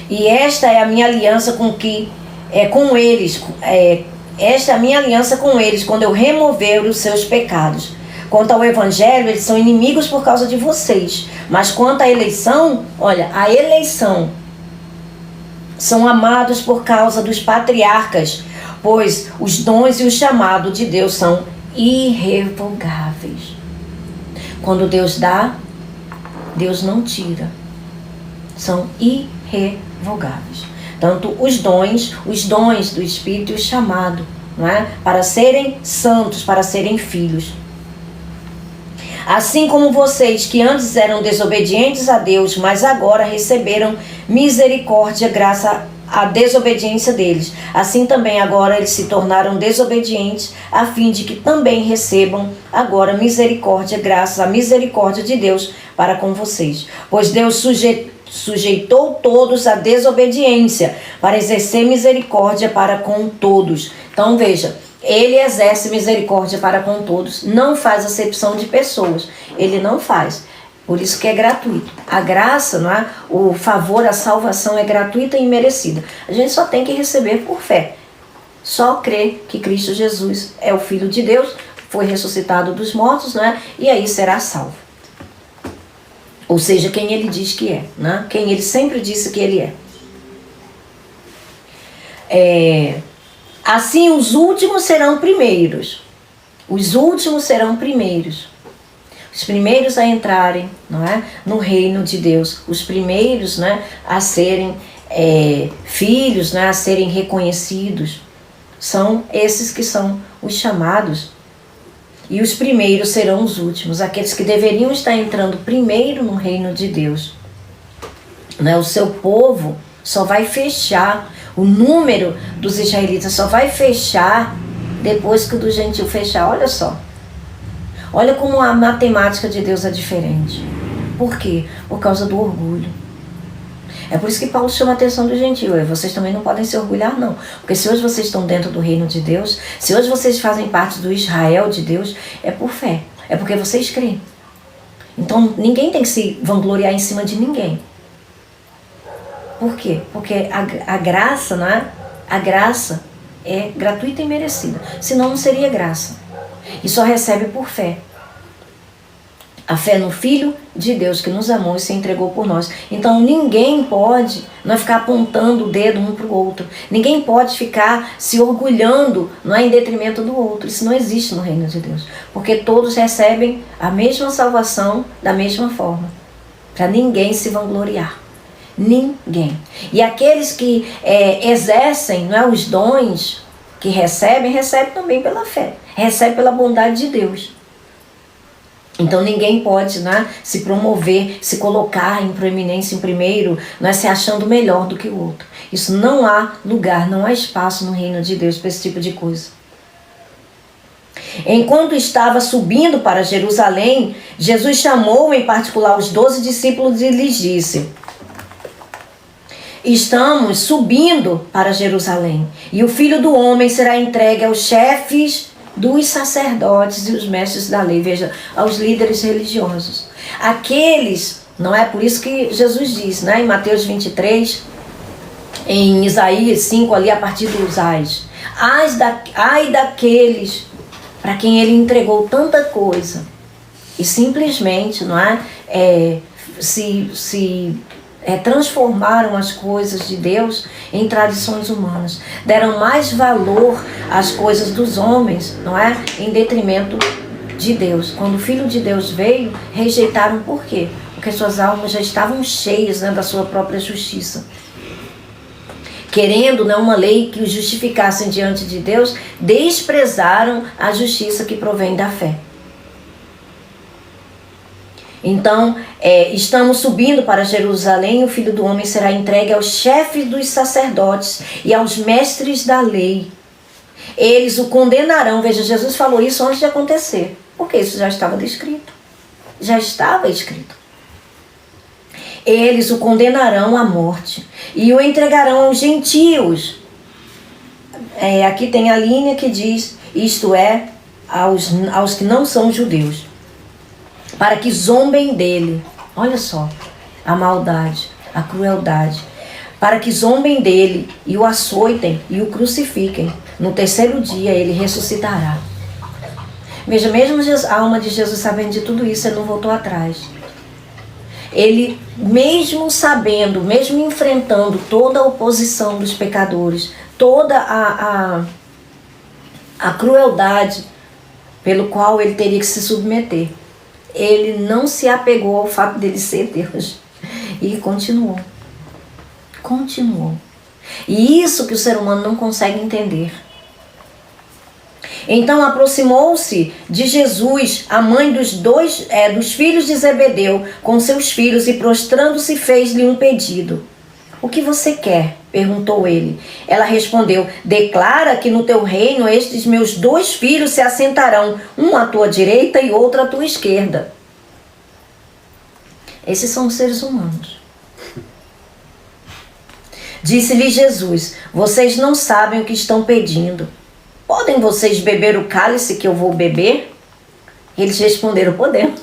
E esta é a minha aliança com eles. Esta é a minha aliança com eles, quando eu remover os seus pecados. Quanto ao evangelho, eles são inimigos por causa de vocês. Mas quanto à eleição, olha, a eleição, são amados por causa dos patriarcas, pois os dons e o chamado de Deus são irrevogáveis. Quando Deus dá, Deus não tira. São irrevogáveis. Tanto os dons do Espírito e o chamado, não é? Para serem santos, para serem filhos. Assim como vocês que antes eram desobedientes a Deus, mas agora receberam misericórdia graças à desobediência deles, assim também agora eles se tornaram desobedientes, a fim de que também recebam agora misericórdia graças à misericórdia de Deus para com vocês. Pois Deus sujeitou todos à desobediência para exercer misericórdia para com todos. Então veja, ele exerce misericórdia para com todos, não faz acepção de pessoas, ele não faz. Por isso que é gratuito. A graça, não é? O favor, a salvação é gratuita e imerecida. A gente só tem que receber por fé. Só crer que Cristo Jesus é o Filho de Deus, foi ressuscitado dos mortos, não é? E aí será salvo. Ou seja, quem ele diz que é, né? Quem ele sempre disse que ele é. Assim os últimos serão primeiros. Os últimos serão primeiros. Os primeiros a entrarem, não é, no reino de Deus. Os primeiros, né, a serem filhos, né, a serem reconhecidos. São esses que são os chamados. E os primeiros serão os últimos. Aqueles que deveriam estar entrando primeiro no reino de Deus. Né, o seu povo só vai fechar. O número dos israelitas só vai fechar depois que o do gentil fechar. Olha só. Olha como a matemática de Deus é diferente. Por quê? Por causa do orgulho. É por isso que Paulo chama a atenção do gentil. Vocês também não podem se orgulhar, não. Porque se hoje vocês estão dentro do reino de Deus, se hoje vocês fazem parte do Israel de Deus, é por fé. É porque vocês creem. Então ninguém tem que se vangloriar em cima de ninguém. Por quê? Porque a graça, não é? A graça é gratuita e merecida. Senão não seria graça. E só recebe por fé. A fé no Filho de Deus que nos amou e se entregou por nós. Então ninguém pode não ficar apontando o dedo um para o outro. Ninguém pode ficar se orgulhando, não é, em detrimento do outro. Isso não existe no reino de Deus. Porque todos recebem a mesma salvação da mesma forma. Para ninguém se vangloriar. Ninguém. E aqueles que exercem, não é, os dons que recebem também pela fé. Recebe pela bondade de Deus. Então ninguém pode, né, se promover, se colocar em proeminência em primeiro, não é, se achando melhor do que o outro. Isso não há lugar, não há espaço no reino de Deus para esse tipo de coisa. Enquanto estava subindo para Jerusalém, Jesus chamou em particular os 12 discípulos e lhes disse: estamos subindo para Jerusalém, e o Filho do Homem será entregue aos chefes dos sacerdotes e os mestres da lei, veja, aos líderes religiosos. Aqueles, não é? Por isso que Jesus diz, né, em Mateus 23, em Isaías 5, ali a partir dos ais. Ai daqueles para quem ele entregou tanta coisa e simplesmente, não é, transformaram as coisas de Deus em tradições humanas. Deram mais valor às coisas dos homens, não é? Em detrimento de Deus. Quando o Filho de Deus veio, rejeitaram por quê? Porque suas almas já estavam cheias, né, da sua própria justiça. Querendo, né, uma lei que os justificasse diante de Deus, desprezaram a justiça que provém da fé. Então, estamos subindo para Jerusalém, o Filho do Homem será entregue aos chefes dos sacerdotes e aos mestres da lei. Eles o condenarão. Veja, Jesus falou isso antes de acontecer, porque isso já estava descrito. Já estava escrito. Eles o condenarão à morte e o entregarão aos gentios. Aqui tem a linha que diz, isto é, aos que não são judeus, para que zombem dele. Olha só, a maldade, a crueldade. Para que zombem dele e o açoitem e o crucifiquem. No terceiro dia ele ressuscitará. Veja, mesmo a alma de Jesus sabendo de tudo isso, ele não voltou atrás. Ele, mesmo sabendo, mesmo enfrentando toda a oposição dos pecadores, toda a crueldade pelo qual ele teria que se submeter, ele não se apegou ao fato dele ser Deus. E continuou. Continuou. E isso que o ser humano não consegue entender. Então aproximou-se de Jesus a mãe dos filhos de Zebedeu com seus filhos e prostrando-se fez-lhe um pedido. O que você quer? Perguntou ele. Ela respondeu, declara que no teu reino estes meus 2 filhos se assentarão, um à tua direita e outro à tua esquerda. Esses são os seres humanos. Disse-lhe Jesus, vocês não sabem o que estão pedindo. Podem vocês beber o cálice que eu vou beber? Eles responderam, podemos.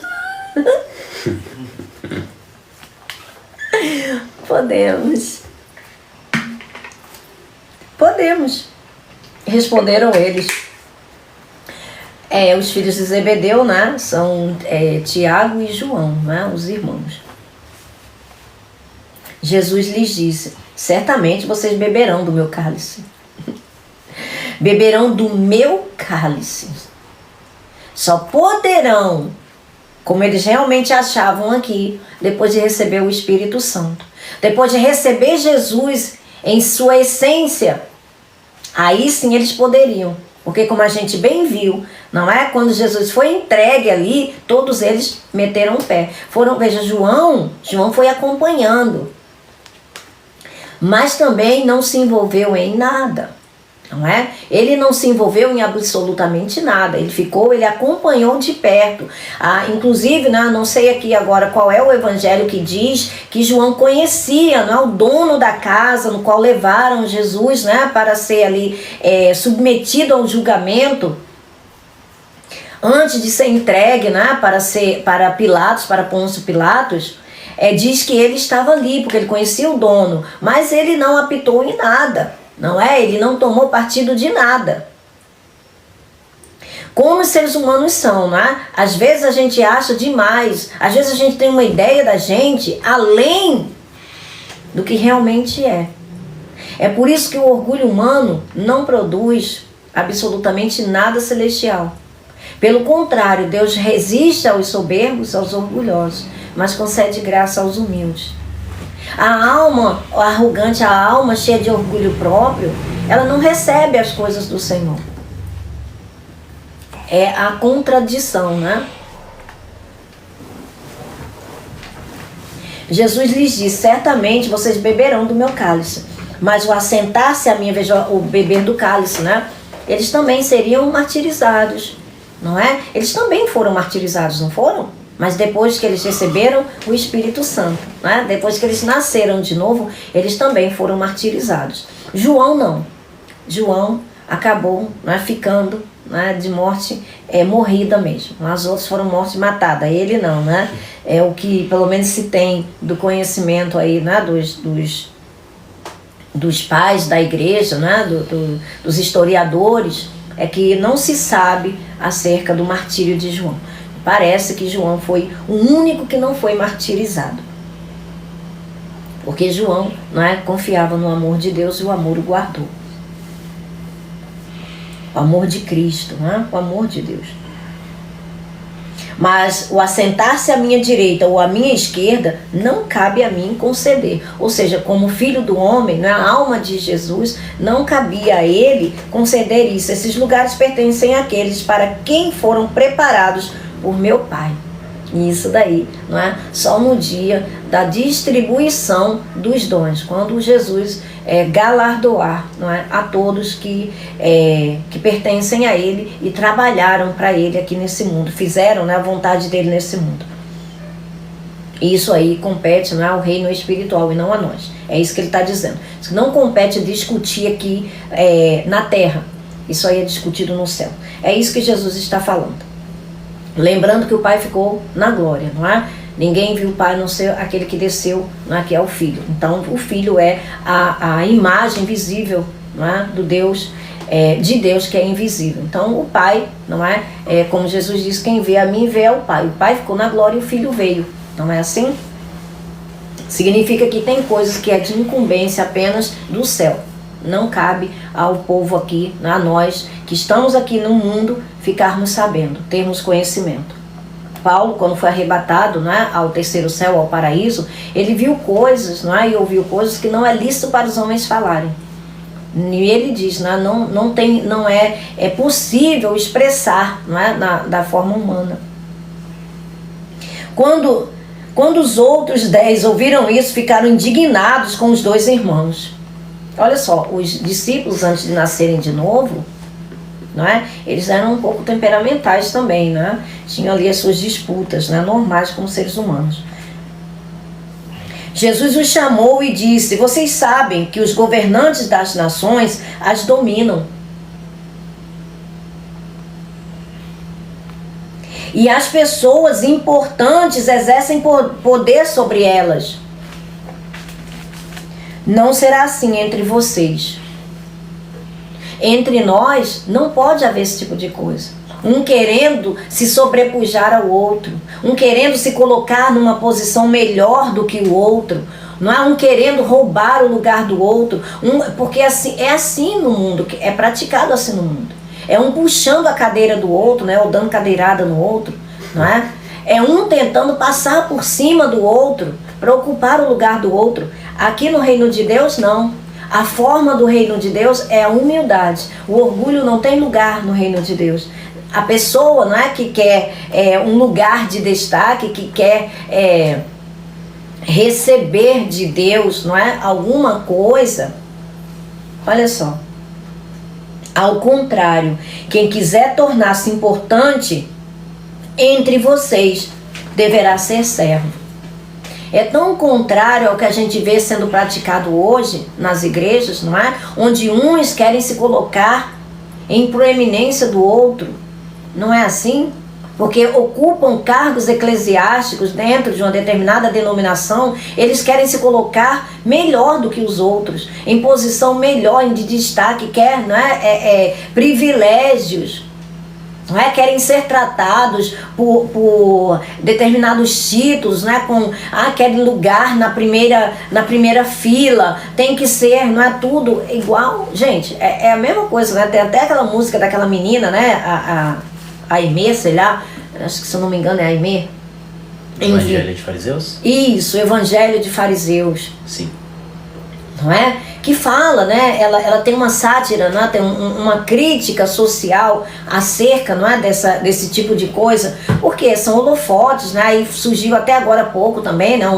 Podemos. Podemos. Responderam eles. Os filhos de Zebedeu, né? São Tiago e João, né? Os irmãos. Jesus lhes disse: certamente vocês beberão do meu cálice. Beberão do meu cálice. Só poderão, como eles realmente achavam aqui, depois de receber o Espírito Santo. Depois de receber Jesus em sua essência, aí sim eles poderiam. Porque como a gente bem viu, não é? Quando Jesus foi entregue ali, todos eles meteram o pé. Veja, João foi acompanhando. Mas também não se envolveu em nada. Não é? Ele não se envolveu em absolutamente nada. Ele acompanhou de perto. Inclusive, né, não sei aqui agora qual é o evangelho que diz que João conhecia, não é, o dono da casa no qual levaram Jesus, né, para ser ali submetido ao julgamento, antes de ser entregue, né, para Pilatos, para Pôncio Pilatos. Diz que ele estava ali, porque ele conhecia o dono, mas ele não apitou em nada. Não é? Ele não tomou partido de nada. Como os seres humanos são, né? Às vezes a gente acha demais. Às vezes a gente tem uma ideia da gente além do que realmente é. É por isso que o orgulho humano não produz absolutamente nada celestial. Pelo contrário, Deus resiste aos soberbos, aos orgulhosos, mas concede graça aos humildes. A alma arrogante, a alma cheia de orgulho próprio, ela não recebe as coisas do Senhor. É a contradição, né? Jesus lhes disse: certamente vocês beberão do meu cálice, mas o assentar-se a mim, veja, o beber do cálice, né? Eles também seriam martirizados, não é? Eles também foram martirizados, não foram? Mas depois que eles receberam o Espírito Santo, né? Depois que eles nasceram de novo, eles também foram martirizados. João não. João acabou, né, ficando, né, de morte morrida mesmo. As outras foram mortes matadas, ele não, né? É o que pelo menos se tem do conhecimento aí, né, dos pais da igreja, né, dos historiadores, é que não se sabe acerca do martírio de João. Parece que João foi o único que não foi martirizado. Porque João, não é, confiava no amor de Deus e o amor o guardou. O amor de Cristo, não é? O amor de Deus. Mas o assentar-se à minha direita ou à minha esquerda não cabe a mim conceder. Ou seja, como filho do homem, não é, a alma de Jesus, não cabia a ele conceder isso. Esses lugares pertencem àqueles para quem foram preparados por meu Pai. E isso daí, não é? Só no dia da distribuição dos dons, quando Jesus galardoar, não é, a todos que pertencem a Ele e trabalharam para Ele aqui nesse mundo, fizeram, né, a vontade dele nesse mundo. Isso aí compete, não é, ao reino espiritual e não a nós. É isso que ele está dizendo. Isso não compete discutir aqui na terra. Isso aí é discutido no céu. É isso que Jesus está falando. Lembrando que o Pai ficou na glória, não é? Ninguém viu o Pai a não ser aquele que desceu, não é? Que é o Filho. Então o Filho é a imagem visível, não é? Do Deus, de Deus que é invisível. Então o Pai, não é? Como Jesus disse, quem vê a mim vê ao Pai. O Pai ficou na glória e o Filho veio. Não é assim? Significa que tem coisas que é de incumbência apenas do céu. Não cabe ao povo aqui, a nós que estamos aqui no mundo, ficarmos sabendo, termos conhecimento. Paulo, quando foi arrebatado, né, ao terceiro céu, ao paraíso, ele viu coisas, e ouviu coisas que não é lícito para os homens falarem. E ele diz, não é possível expressar, da forma humana. Quando os outros 10 ouviram isso, ficaram indignados com os dois irmãos. Olha só, os discípulos, antes de nascerem de novo, não é? Eles eram um pouco temperamentais também, né? Tinham ali as suas disputas, né? Normais como seres humanos. Jesus os chamou e disse: vocês sabem que os governantes das nações as dominam. E as pessoas importantes exercem poder sobre elas. Não será assim entre vocês. Entre nós não pode haver esse tipo de coisa. Um querendo se sobrepujar ao outro, um querendo se colocar numa posição melhor do que o outro, não é? Um querendo roubar o lugar do outro, porque assim, é assim no mundo, é praticado assim no mundo. É um puxando a cadeira do outro, né? Ou dando cadeirada no outro, não é? É um tentando passar por cima do outro para ocupar o lugar do outro. Aqui no reino de Deus, não. A forma do reino de Deus é a humildade. O orgulho não tem lugar no reino de Deus. A pessoa, não é, que quer um lugar de destaque, que quer receber de Deus, não é, alguma coisa. Olha só. Ao contrário, quem quiser tornar-se importante entre vocês deverá ser servo. É tão contrário ao que a gente vê sendo praticado hoje nas igrejas, não é? Onde uns querem se colocar em proeminência do outro. Não é assim? Porque ocupam cargos eclesiásticos dentro de uma determinada denominação, eles querem se colocar melhor do que os outros, em posição melhor, de destaque, não é? Privilégios. Não é? Querem ser tratados por determinados títulos, né? Querem lugar na primeira fila, tem que ser, não é tudo igual. Gente, é a mesma coisa, né? Tem até aquela música daquela menina, né? A Aimee, sei lá, acho que se eu não me engano é a Aimee. Evangelho de Fariseus? Isso, Evangelho de Fariseus. Sim. Não é? Que fala, né? Ela tem uma sátira, né? Tem uma crítica social acerca, não é? Desse tipo de coisa, porque são holofotes, né? Aí surgiu até agora há pouco também, né?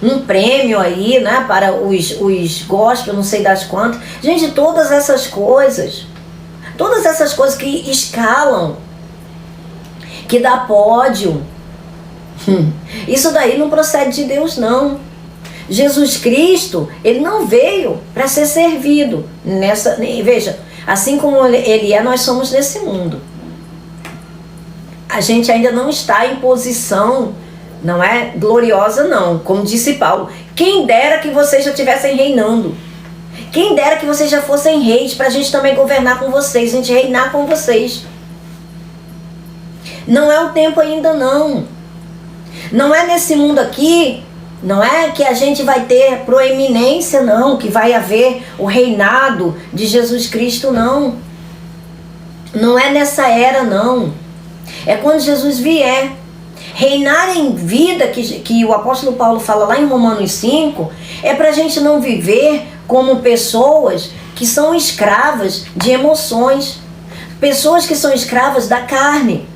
Um prêmio aí, né? Para os gospel, não sei das quantas. Gente, todas essas coisas que escalam, que dá pódio, isso daí não procede de Deus, não. Jesus Cristo, ele não veio para ser servido. Veja, assim como ele é, nós somos nesse mundo. A gente ainda não está em posição, não é gloriosa, não. Como disse Paulo, quem dera que vocês já estivessem reinando. Quem dera que vocês já fossem reis, para a gente também governar com vocês, a gente reinar com vocês. Não é o tempo ainda, não. Não é nesse mundo aqui, não é que a gente vai ter proeminência, não, que vai haver o reinado de Jesus Cristo, não. Não é nessa era, não. É quando Jesus vier. Reinar em vida, que o apóstolo Paulo fala lá em Romanos 5, é para a gente não viver como pessoas que são escravas de emoções. Pessoas que são escravas da carne.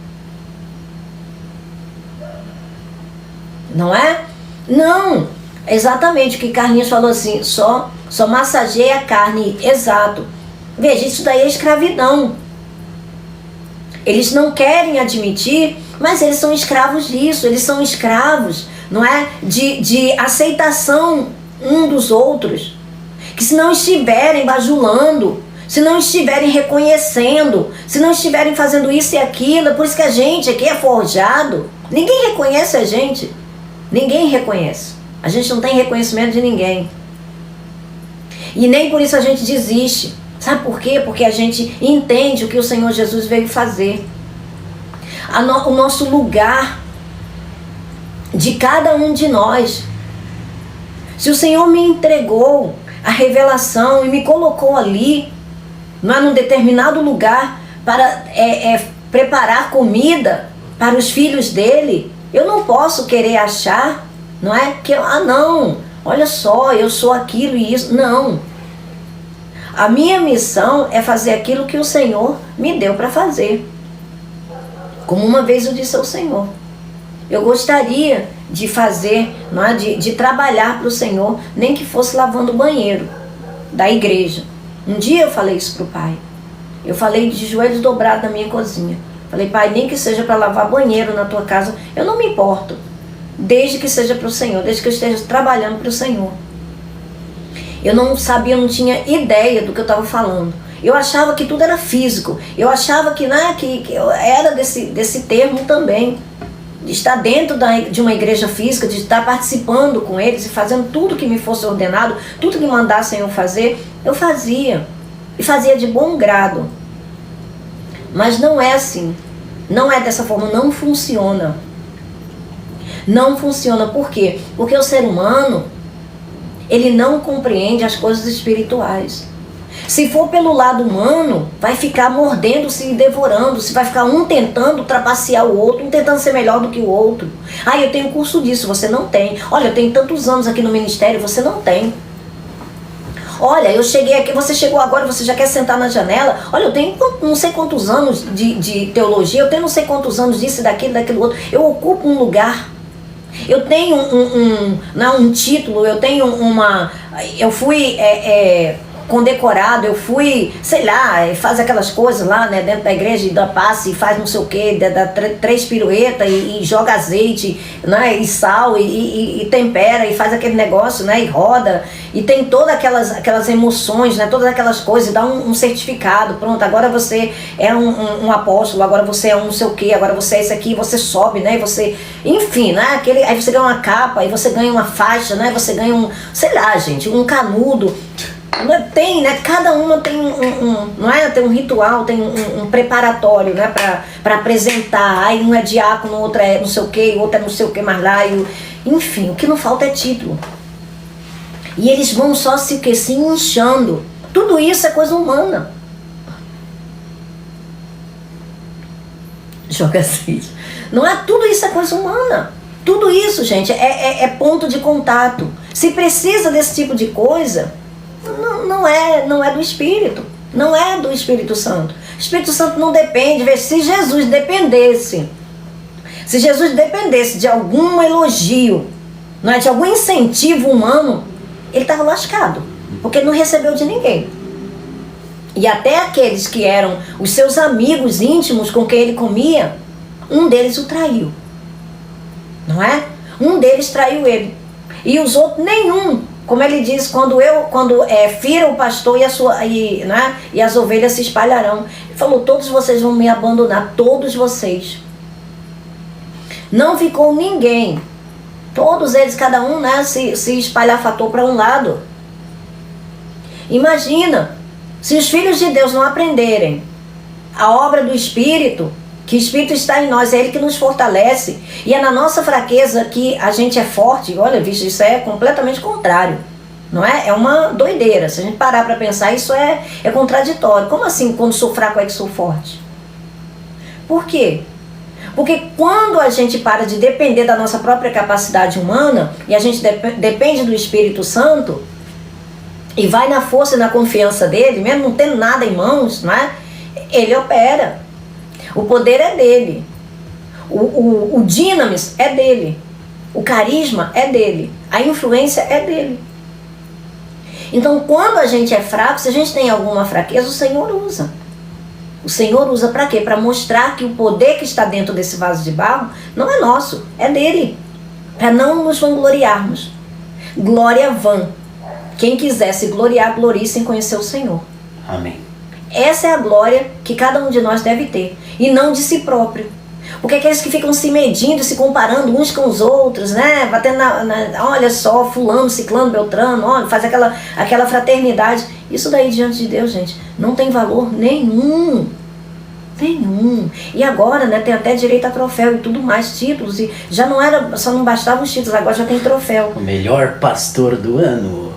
Não é? Não, exatamente o que Carlinhos falou assim, só massageia a carne, exato. Veja, isso daí é escravidão. Eles não querem admitir, mas eles são escravos disso, eles são escravos, não é? De aceitação um dos outros. Que se não estiverem bajulando, se não estiverem reconhecendo, se não estiverem fazendo isso e aquilo, por isso que a gente aqui é forjado, ninguém reconhece a gente. Ninguém reconhece. A gente não tem reconhecimento de ninguém. E nem por isso a gente desiste. Sabe por quê? Porque a gente entende o que o Senhor Jesus veio fazer. O nosso lugar de cada um de nós. Se o Senhor me entregou a revelação e me colocou ali, não é, num determinado lugar para preparar comida para os filhos dele, eu não posso querer achar, não é? Que, não, olha só, eu sou aquilo e isso. Não. A minha missão é fazer aquilo que o Senhor me deu para fazer. Como uma vez eu disse ao Senhor. Eu gostaria de fazer, não é? De trabalhar para o Senhor, nem que fosse lavando o banheiro da igreja. Um dia eu falei isso para o Pai. Eu falei de joelhos dobrados na minha cozinha. Falei, Pai, nem que seja para lavar banheiro na tua casa, eu não me importo. Desde que seja para o Senhor, desde que eu esteja trabalhando para o Senhor. Eu não sabia, não tinha ideia do que eu estava falando. Eu achava que tudo era físico. Eu achava que era desse termo também. de estar dentro de uma igreja física, de estar participando com eles e fazendo tudo que me fosse ordenado, tudo que mandassem eu fazer, eu fazia. E fazia de bom grado. Mas não é assim. Não é dessa forma, não funciona. Não funciona, por quê? Porque o ser humano, ele não compreende as coisas espirituais. Se for pelo lado humano, vai ficar mordendo-se e devorando-se, vai ficar um tentando trapacear o outro, um tentando ser melhor do que o outro. Ah, eu tenho curso disso, você não tem. Olha, eu tenho tantos anos aqui no ministério, você não tem. Olha, eu cheguei aqui, você chegou agora, você já quer sentar na janela. Olha, eu tenho não sei quantos anos de teologia, eu tenho não sei quantos anos disso, daquilo outro. Eu ocupo um lugar. Eu tenho um título, eu tenho uma... Eu fui condecorado, eu fui, sei lá, faz aquelas coisas lá, né, dentro da igreja, e dá passe, e faz não sei o que, dá 3 piruetas e joga azeite, né, e sal, e tempera, e faz aquele negócio, né, e roda, e tem todas aquelas emoções, né, todas aquelas coisas, e dá um certificado, pronto, agora você é um apóstolo, agora você é um não sei o que, agora você é esse aqui, você sobe, né, e você, enfim, né, aí você ganha uma capa, aí você ganha uma faixa, né, você ganha sei lá, gente, um canudo. Tem, né? Cada uma tem não é? Tem um ritual, tem um preparatório, né? Para apresentar. Aí um é diácono, o outro é não sei o que, o outro é não sei o que mais lá. Enfim, o que não falta é título. E eles vão só se inchando. Tudo isso é coisa humana. Joga assim. Não é? Tudo isso é coisa humana. Tudo isso, gente, é ponto de contato. Se precisa desse tipo de coisa... Não é do Espírito, não é do Espírito Santo. O Espírito Santo não depende. Se Jesus dependesse de algum elogio, não é, de algum incentivo humano, ele estava lascado, porque ele não recebeu de ninguém. E até aqueles que eram os seus amigos íntimos com quem ele comia, um deles o traiu, não é? Um deles traiu ele, e os outros nenhum. Como ele diz, quando fira o pastor e as ovelhas se espalharão. Ele falou, todos vocês vão me abandonar, todos vocês. Não ficou ninguém. Todos eles, cada um, né, se espalhafatou para um lado. Imagina, se os filhos de Deus não aprenderem a obra do Espírito, que o Espírito está em nós, é Ele que nos fortalece, e é na nossa fraqueza que a gente é forte. Olha, bicho, isso é completamente contrário, não é? É uma doideira. Se a gente parar para pensar, isso é contraditório. Como assim, quando sou fraco é que sou forte? Por quê? Porque quando a gente para de depender da nossa própria capacidade humana, e a gente depende do Espírito Santo, e vai na força e na confiança dele, mesmo não tendo nada em mãos, não é? Ele opera. O poder é dele, o dinamis é dele, o carisma é dele, a influência é dele. Então, quando a gente é fraco, se a gente tem alguma fraqueza, o Senhor usa. O Senhor usa para quê? Para mostrar que o poder que está dentro desse vaso de barro não é nosso, é dele. Para não nos vangloriarmos. Glória vã. Quem quiser se gloriar, glorie sem conhecer o Senhor. Amém. Essa é a glória que cada um de nós deve ter, e não de si próprio. Porque aqueles que ficam se medindo, se comparando uns com os outros, né? Batendo olha só, fulano, ciclano, beltrano, olha, faz aquela fraternidade. Isso daí diante de Deus, gente, não tem valor nenhum. Nenhum. E agora, né, tem até direito a troféu e tudo mais, títulos. E já só não bastavam os títulos, agora já tem troféu. O melhor pastor do ano.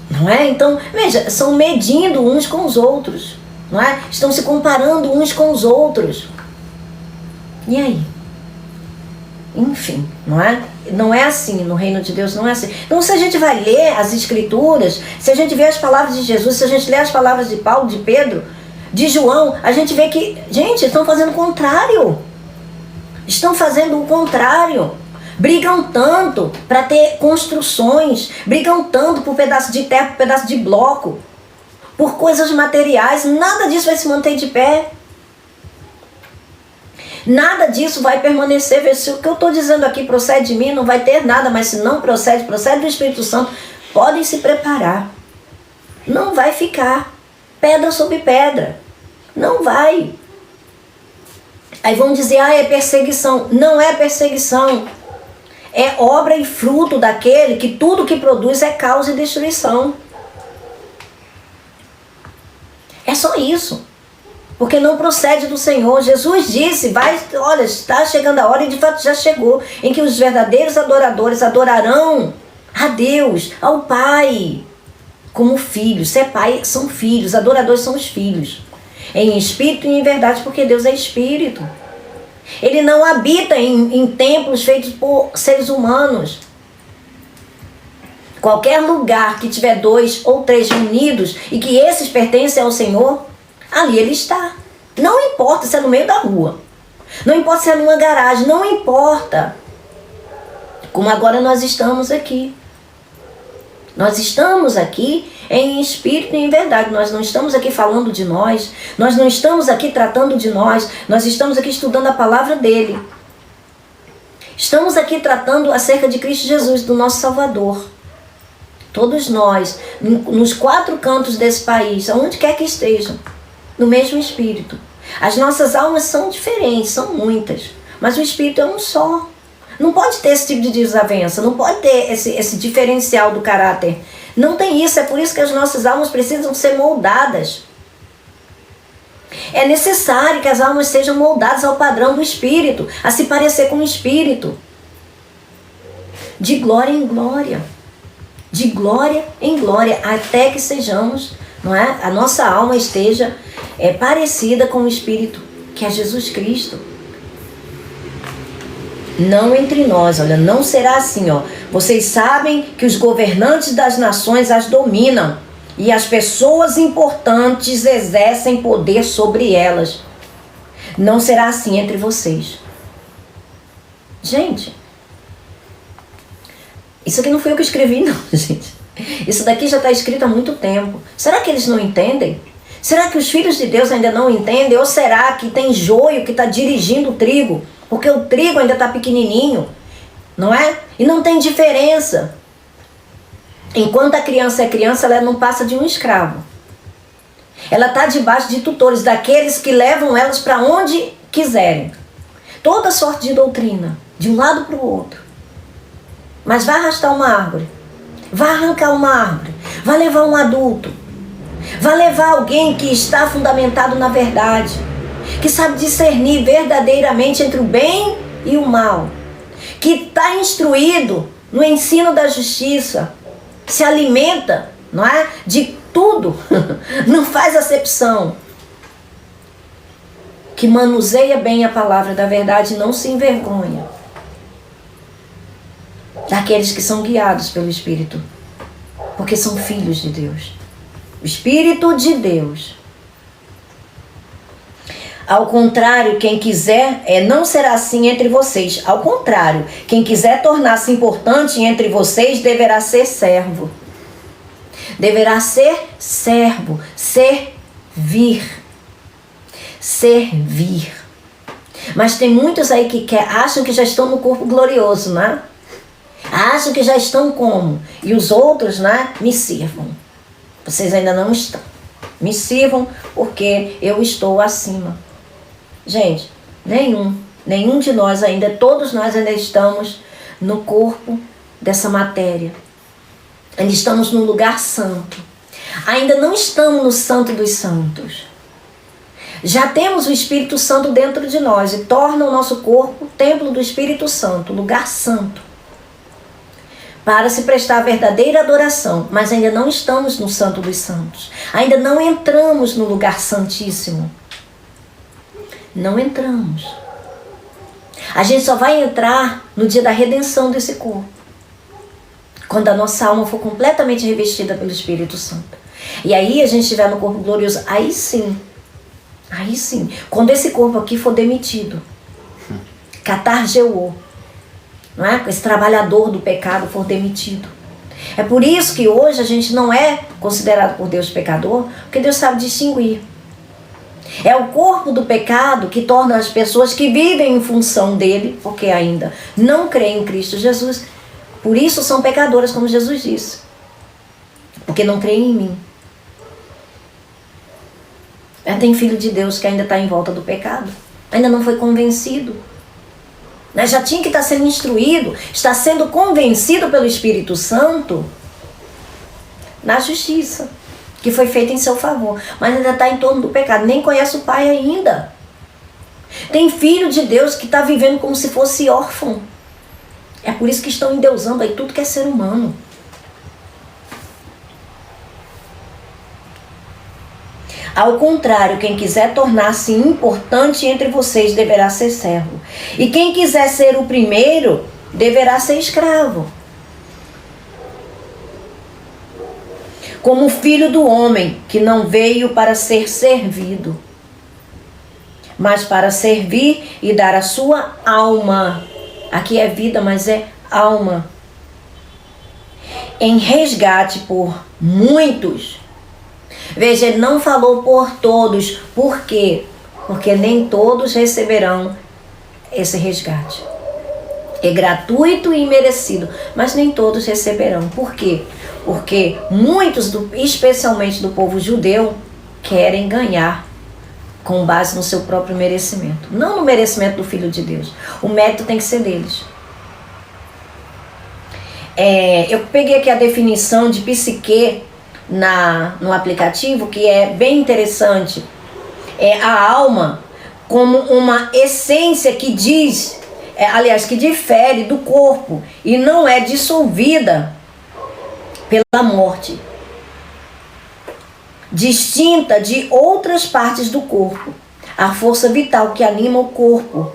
Não é? Então, veja, são medindo uns com os outros. Não é? Estão se comparando uns com os outros. E aí? Enfim, não é? Não é assim, no reino de Deus não é assim. Então, se a gente vai ler as Escrituras, se a gente vê as palavras de Jesus, se a gente lê as palavras de Paulo, de Pedro, de João, a gente vê que, gente, estão fazendo o contrário. Estão fazendo o contrário. Brigam tanto para ter construções, brigam tanto por pedaço de terra, por pedaço de bloco, por coisas materiais. Nada disso vai se manter de pé. Nada disso vai permanecer. Se o que eu estou dizendo aqui procede de mim, não vai ter nada, mas se não procede do Espírito Santo, podem se preparar. Não vai ficar pedra sobre pedra. Não vai. Aí vão dizer, é perseguição. Não é perseguição. É obra e fruto daquele que tudo que produz é causa e destruição. É só isso. Porque não procede do Senhor. Jesus disse, olha, está chegando a hora, e de fato já chegou, em que os verdadeiros adoradores adorarão a Deus, ao Pai, como filhos. Se é pai, são filhos. Adoradores são os filhos. Em espírito e em verdade, porque Deus é espírito. Ele não habita em templos feitos por seres humanos. Qualquer lugar que tiver 2 ou 3 reunidos e que esses pertencem ao Senhor, ali Ele está. Não importa se é no meio da rua. Não importa se é numa garagem. Não importa. Como agora nós estamos aqui. Nós estamos aqui em espírito e em verdade. Nós não estamos aqui falando de nós. Nós não estamos aqui tratando de nós. Nós estamos aqui estudando a palavra dele. Estamos aqui tratando acerca de Cristo Jesus, do nosso Salvador. Todos nós, nos 4 cantos desse país, aonde quer que estejam, no mesmo espírito. As nossas almas são diferentes, são muitas. Mas o espírito é um só. Não pode ter esse tipo de desavença, não pode ter esse diferencial do caráter. Não tem isso, é por isso que as nossas almas precisam ser moldadas. É necessário que as almas sejam moldadas ao padrão do Espírito, a se parecer com o Espírito. De glória em glória. De glória em glória, até que sejamos, não é? A nossa alma esteja parecida com o Espírito, que é Jesus Cristo. Não entre nós, olha, não será assim, ó. Vocês sabem que os governantes das nações as dominam e as pessoas importantes exercem poder sobre elas. Não será assim entre vocês. Gente, isso aqui não foi eu que escrevi, não, gente. Isso daqui já está escrito há muito tempo. Será que eles não entendem? Será que os filhos de Deus ainda não entendem? Ou será que tem joio que está dirigindo o trigo? Porque o trigo ainda está pequenininho, não é? E não tem diferença. Enquanto a criança é criança, ela não passa de um escravo. Ela está debaixo de tutores, daqueles que levam elas para onde quiserem. Toda sorte de doutrina, de um lado para o outro. Mas vai arrastar uma árvore, vai arrancar uma árvore, vai levar um adulto, vai levar alguém que está fundamentado na verdade, que sabe discernir verdadeiramente entre o bem e o mal, que está instruído no ensino da justiça, se alimenta, não é, de tudo, não faz acepção, que manuseia bem a palavra da verdade e não se envergonha daqueles que são guiados pelo Espírito, porque são filhos de Deus. O Espírito de Deus. Ao contrário, quem quiser, não será assim entre vocês. Ao contrário, quem quiser tornar-se importante entre vocês deverá ser servo. Deverá ser servo, servir. Servir. Mas tem muitos aí que acham que já estão no corpo glorioso, né? Acham que já estão como? E os outros, né? Me sirvam. Vocês ainda não estão. Me sirvam porque eu estou acima. Gente, nenhum de nós ainda, todos nós ainda estamos no corpo dessa matéria. Ainda estamos no lugar santo. Ainda não estamos no santo dos santos. Já temos o Espírito Santo dentro de nós e torna o nosso corpo o templo do Espírito Santo, lugar santo, para se prestar a verdadeira adoração. Mas ainda não estamos no santo dos santos. Ainda não entramos no lugar santíssimo. Não entramos. A gente só vai entrar no dia da redenção desse corpo, quando a nossa alma for completamente revestida pelo Espírito Santo. E aí a gente estiver no corpo glorioso, aí sim, quando esse corpo aqui for demitido, catargeou, não é? Esse trabalhador do pecado for demitido. É por isso que hoje a gente não é considerado por Deus pecador, porque Deus sabe distinguir. É o corpo do pecado que torna as pessoas que vivem em função dele, porque ainda não creem em Cristo Jesus, por isso são pecadoras, como Jesus disse, porque não creem em mim. Tem filho de Deus que ainda está em volta do pecado. Ainda não foi convencido. Mas já tinha que estar sendo instruído, está sendo convencido pelo Espírito Santo na justiça, que foi feita em seu favor. Mas ainda está em torno do pecado, nem conhece o Pai ainda. Tem filho de Deus que está vivendo como se fosse órfão. É por isso que estão endeusando aí tudo que é ser humano. Ao contrário, quem quiser tornar-se importante entre vocês deverá ser servo. E quem quiser ser o primeiro deverá ser escravo. Como filho do homem, que não veio para ser servido, mas para servir e dar a sua alma. Aqui é vida, mas é alma. Em resgate por muitos. Veja, ele não falou por todos. Por quê? Porque nem todos receberão esse resgate. É gratuito e imerecido, mas nem todos receberão. Por quê? Porque muitos, especialmente do povo judeu, querem ganhar com base no seu próprio merecimento. Não no merecimento do Filho de Deus. O mérito tem que ser deles. Eu peguei aqui a definição de psique no aplicativo, que é bem interessante. É a alma como uma essência que que difere do corpo e não é dissolvida pela morte, distinta de outras partes do corpo, a força vital que anima o corpo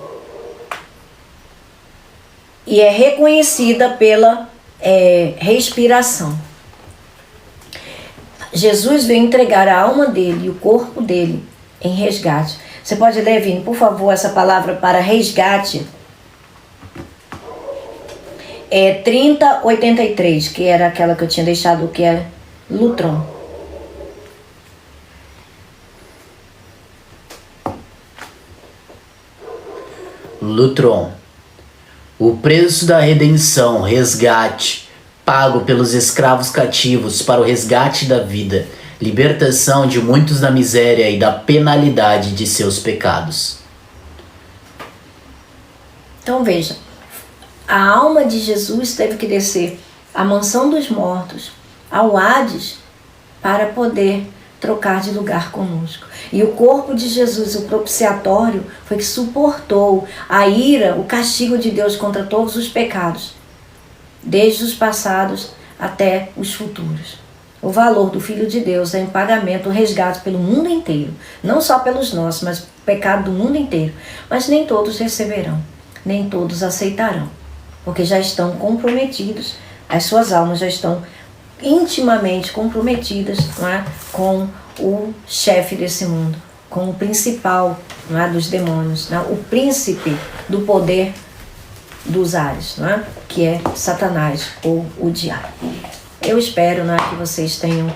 e é reconhecida pela respiração. Jesus veio entregar a alma dele e o corpo dele em resgate. Você pode ler, Vini, por favor, essa palavra para resgate? É 3083, que era aquela que eu tinha deixado, que é lutron. Lutron. O preço da redenção, resgate, pago pelos escravos cativos para o resgate da vida, libertação de muitos da miséria e da penalidade de seus pecados. Então veja, a alma de Jesus teve que descer à mansão dos mortos, ao Hades, para poder trocar de lugar conosco. E o corpo de Jesus, o propiciatório, foi que suportou a ira, o castigo de Deus contra todos os pecados, desde os passados até os futuros. O valor do Filho de Deus é em pagamento, o resgate pelo mundo inteiro, não só pelos nossos, mas o pecado do mundo inteiro. Mas nem todos receberão, nem todos aceitarão, porque já estão comprometidos, as suas almas já estão intimamente comprometidas, não é, com o chefe desse mundo, com o principal, não é, dos demônios, não é, o príncipe do poder dos ares, não é, que é Satanás ou o diabo. Eu espero, né, que vocês tenham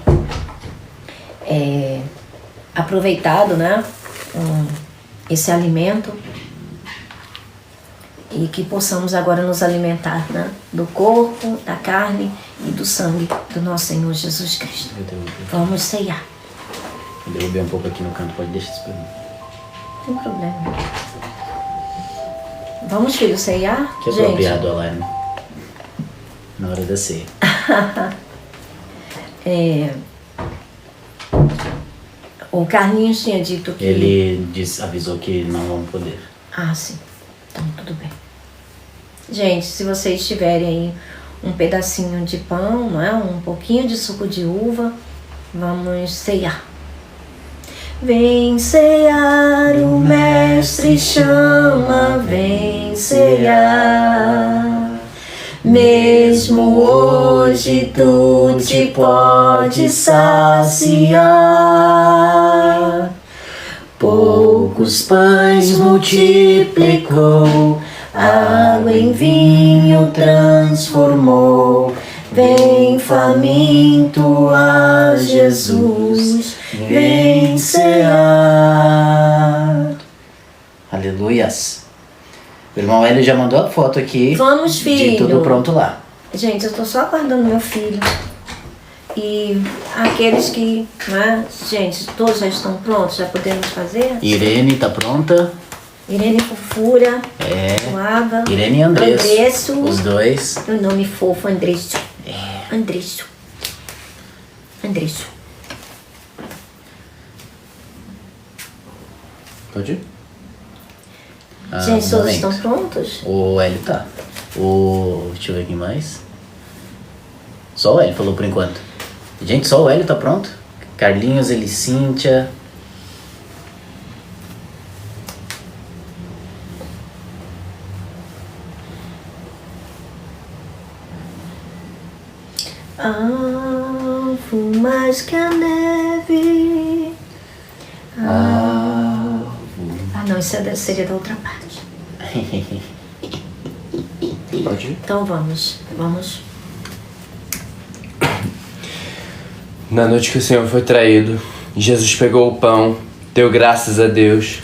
aproveitado, né, esse alimento e que possamos agora nos alimentar, né, do corpo, da carne e do sangue do nosso Senhor Jesus Cristo. Vamos ceiar. Eu derrubei um pouco aqui no canto, pode deixar isso pra mim. Não tem problema. Vamos, filho, ceiar? Que apropriado o alarme. Na hora da ceia. O Carlinhos tinha dito que... Ele avisou que não vão poder. Ah, sim. Então, tudo bem. Gente, se vocês tiverem aí um pedacinho de pão, não é? Um pouquinho de suco de uva, vamos ceiar. Vem cear, o Mestre chama, vem cear. Mesmo hoje tu te podes saciar. Poucos pães multiplicou, água em vinho transformou. Vem faminto a Jesus, vem cear. Aleluias. O irmão Hélio já mandou a foto aqui. Vamos, filho. De tudo pronto lá. Gente, eu tô só aguardando meu filho. E aqueles que, né, gente, todos já estão prontos, já podemos fazer? Irene tá pronta. Irene Fofura. Suava. Irene e Andresso. Os dois. O nome fofo, Andresso. Andresso. Pode ir? Gente, todos estão prontos? O Hélio tá. Deixa eu ver quem mais. Só o Hélio falou por enquanto. Gente, só o Hélio tá pronto. Carlinhos, Cíntia. Alvo mais que a neve. Não, isso seria da outra parte. Pode ir? Então vamos. Na noite que o Senhor foi traído, Jesus pegou o pão, deu graças a Deus,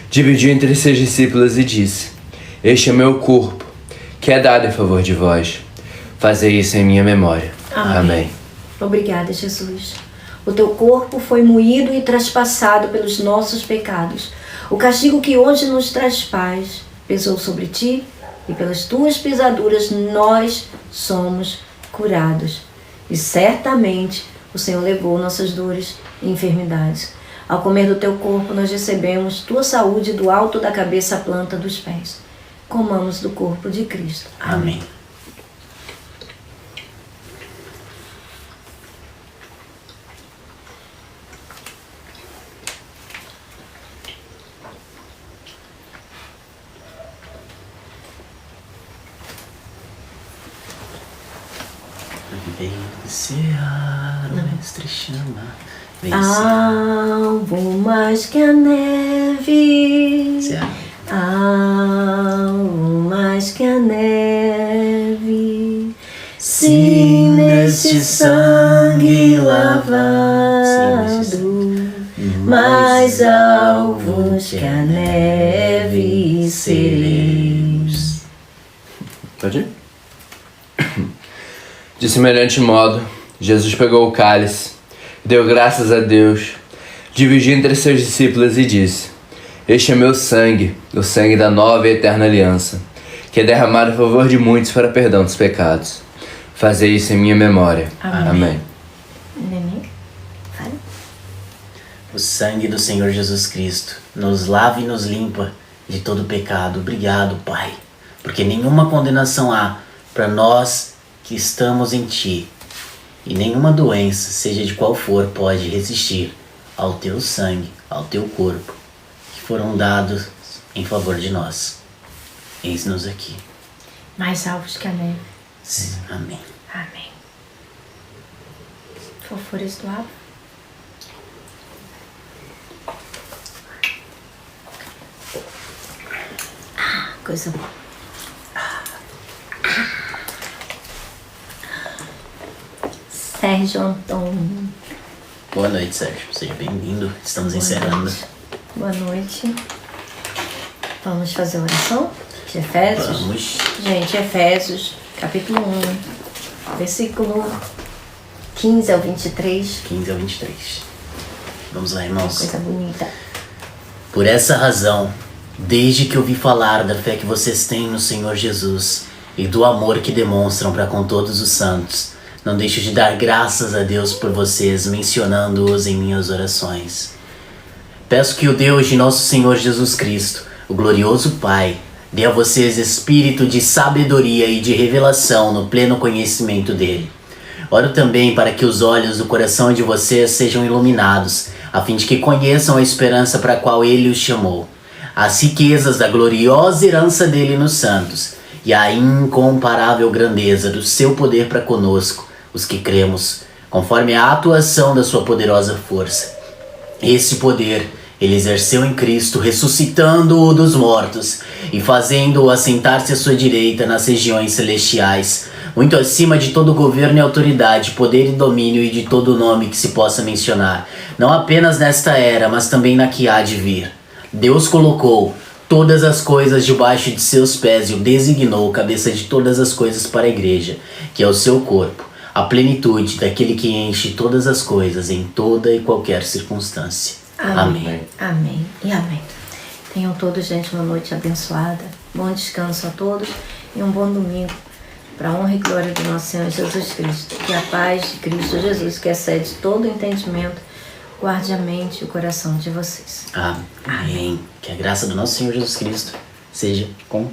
dividiu entre seus discípulos e disse: Este é meu corpo, que é dado em favor de vós. Fazei isso em minha memória. Amém. Obrigada, Jesus. O teu corpo foi moído e traspassado pelos nossos pecados. O castigo que hoje nos traz paz pesou sobre ti, e pelas tuas pisaduras nós somos curados. E certamente o Senhor levou nossas dores e enfermidades. Ao comer do teu corpo, nós recebemos tua saúde do alto da cabeça à planta dos pés. Comamos do corpo de Cristo. Amém. Vencear, o mestre chama. Alvo mais que a neve. Alvo mais que a neve. Se neste sangue lavado, mais alvos que a neve sereis. Pode ir? De semelhante modo, Jesus pegou o cálice, deu graças a Deus, dividiu entre seus discípulos e disse: Este é meu sangue, o sangue da nova e eterna aliança, que é derramado em favor de muitos para perdão dos pecados. Fazei isso em minha memória. Amém. O sangue do Senhor Jesus Cristo nos lava e nos limpa de todo pecado. Obrigado, Pai, porque nenhuma condenação há para nós que estamos em Ti, e nenhuma doença, seja de qual for, pode resistir ao Teu sangue, ao Teu corpo, que foram dados em favor de nós. Eis-nos aqui. Mais alvos que a neve. Sim. Amém. Amém. Fofuras do alvo. Coisa boa. Sérgio Antônio. Boa noite, Sérgio. Seja bem-vindo. Estamos encerrando. Boa noite. Vamos fazer a oração de Efésios? Vamos. Gente, Efésios, capítulo 1, versículo 15 ao 23. 15 ao 23. Vamos lá, irmãos. Coisa bonita. Por essa razão, desde que ouvi falar da fé que vocês têm no Senhor Jesus e do amor que demonstram para com todos os santos, não deixo de dar graças a Deus por vocês, mencionando-os em minhas orações. Peço que o Deus de nosso Senhor Jesus Cristo, o glorioso Pai, dê a vocês espírito de sabedoria e de revelação no pleno conhecimento dele. Oro também para que os olhos do coração de vocês sejam iluminados, a fim de que conheçam a esperança para a qual ele os chamou, as riquezas da gloriosa herança dele nos santos e a incomparável grandeza do seu poder para conosco, os que cremos, conforme a atuação da sua poderosa força. Esse poder ele exerceu em Cristo, ressuscitando-o dos mortos e fazendo-o assentar-se à sua direita nas regiões celestiais, muito acima de todo governo e autoridade, poder e domínio e de todo nome que se possa mencionar, não apenas nesta era, mas também na que há de vir. Deus colocou todas as coisas debaixo de seus pés e o designou cabeça de todas as coisas para a igreja, que é o seu corpo, a plenitude daquele que enche todas as coisas em toda e qualquer circunstância. Amém. Amém e amém. Tenham todos, gente, uma noite abençoada. Bom descanso a todos e um bom domingo. Para a honra e glória do nosso Senhor Jesus Cristo. Que a paz de Cristo Jesus, que excede todo entendimento, guarde a mente e o coração de vocês. Amém. Que a graça do nosso Senhor Jesus Cristo seja com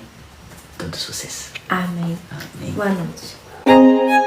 todos vocês. Amém. Amém. Boa noite.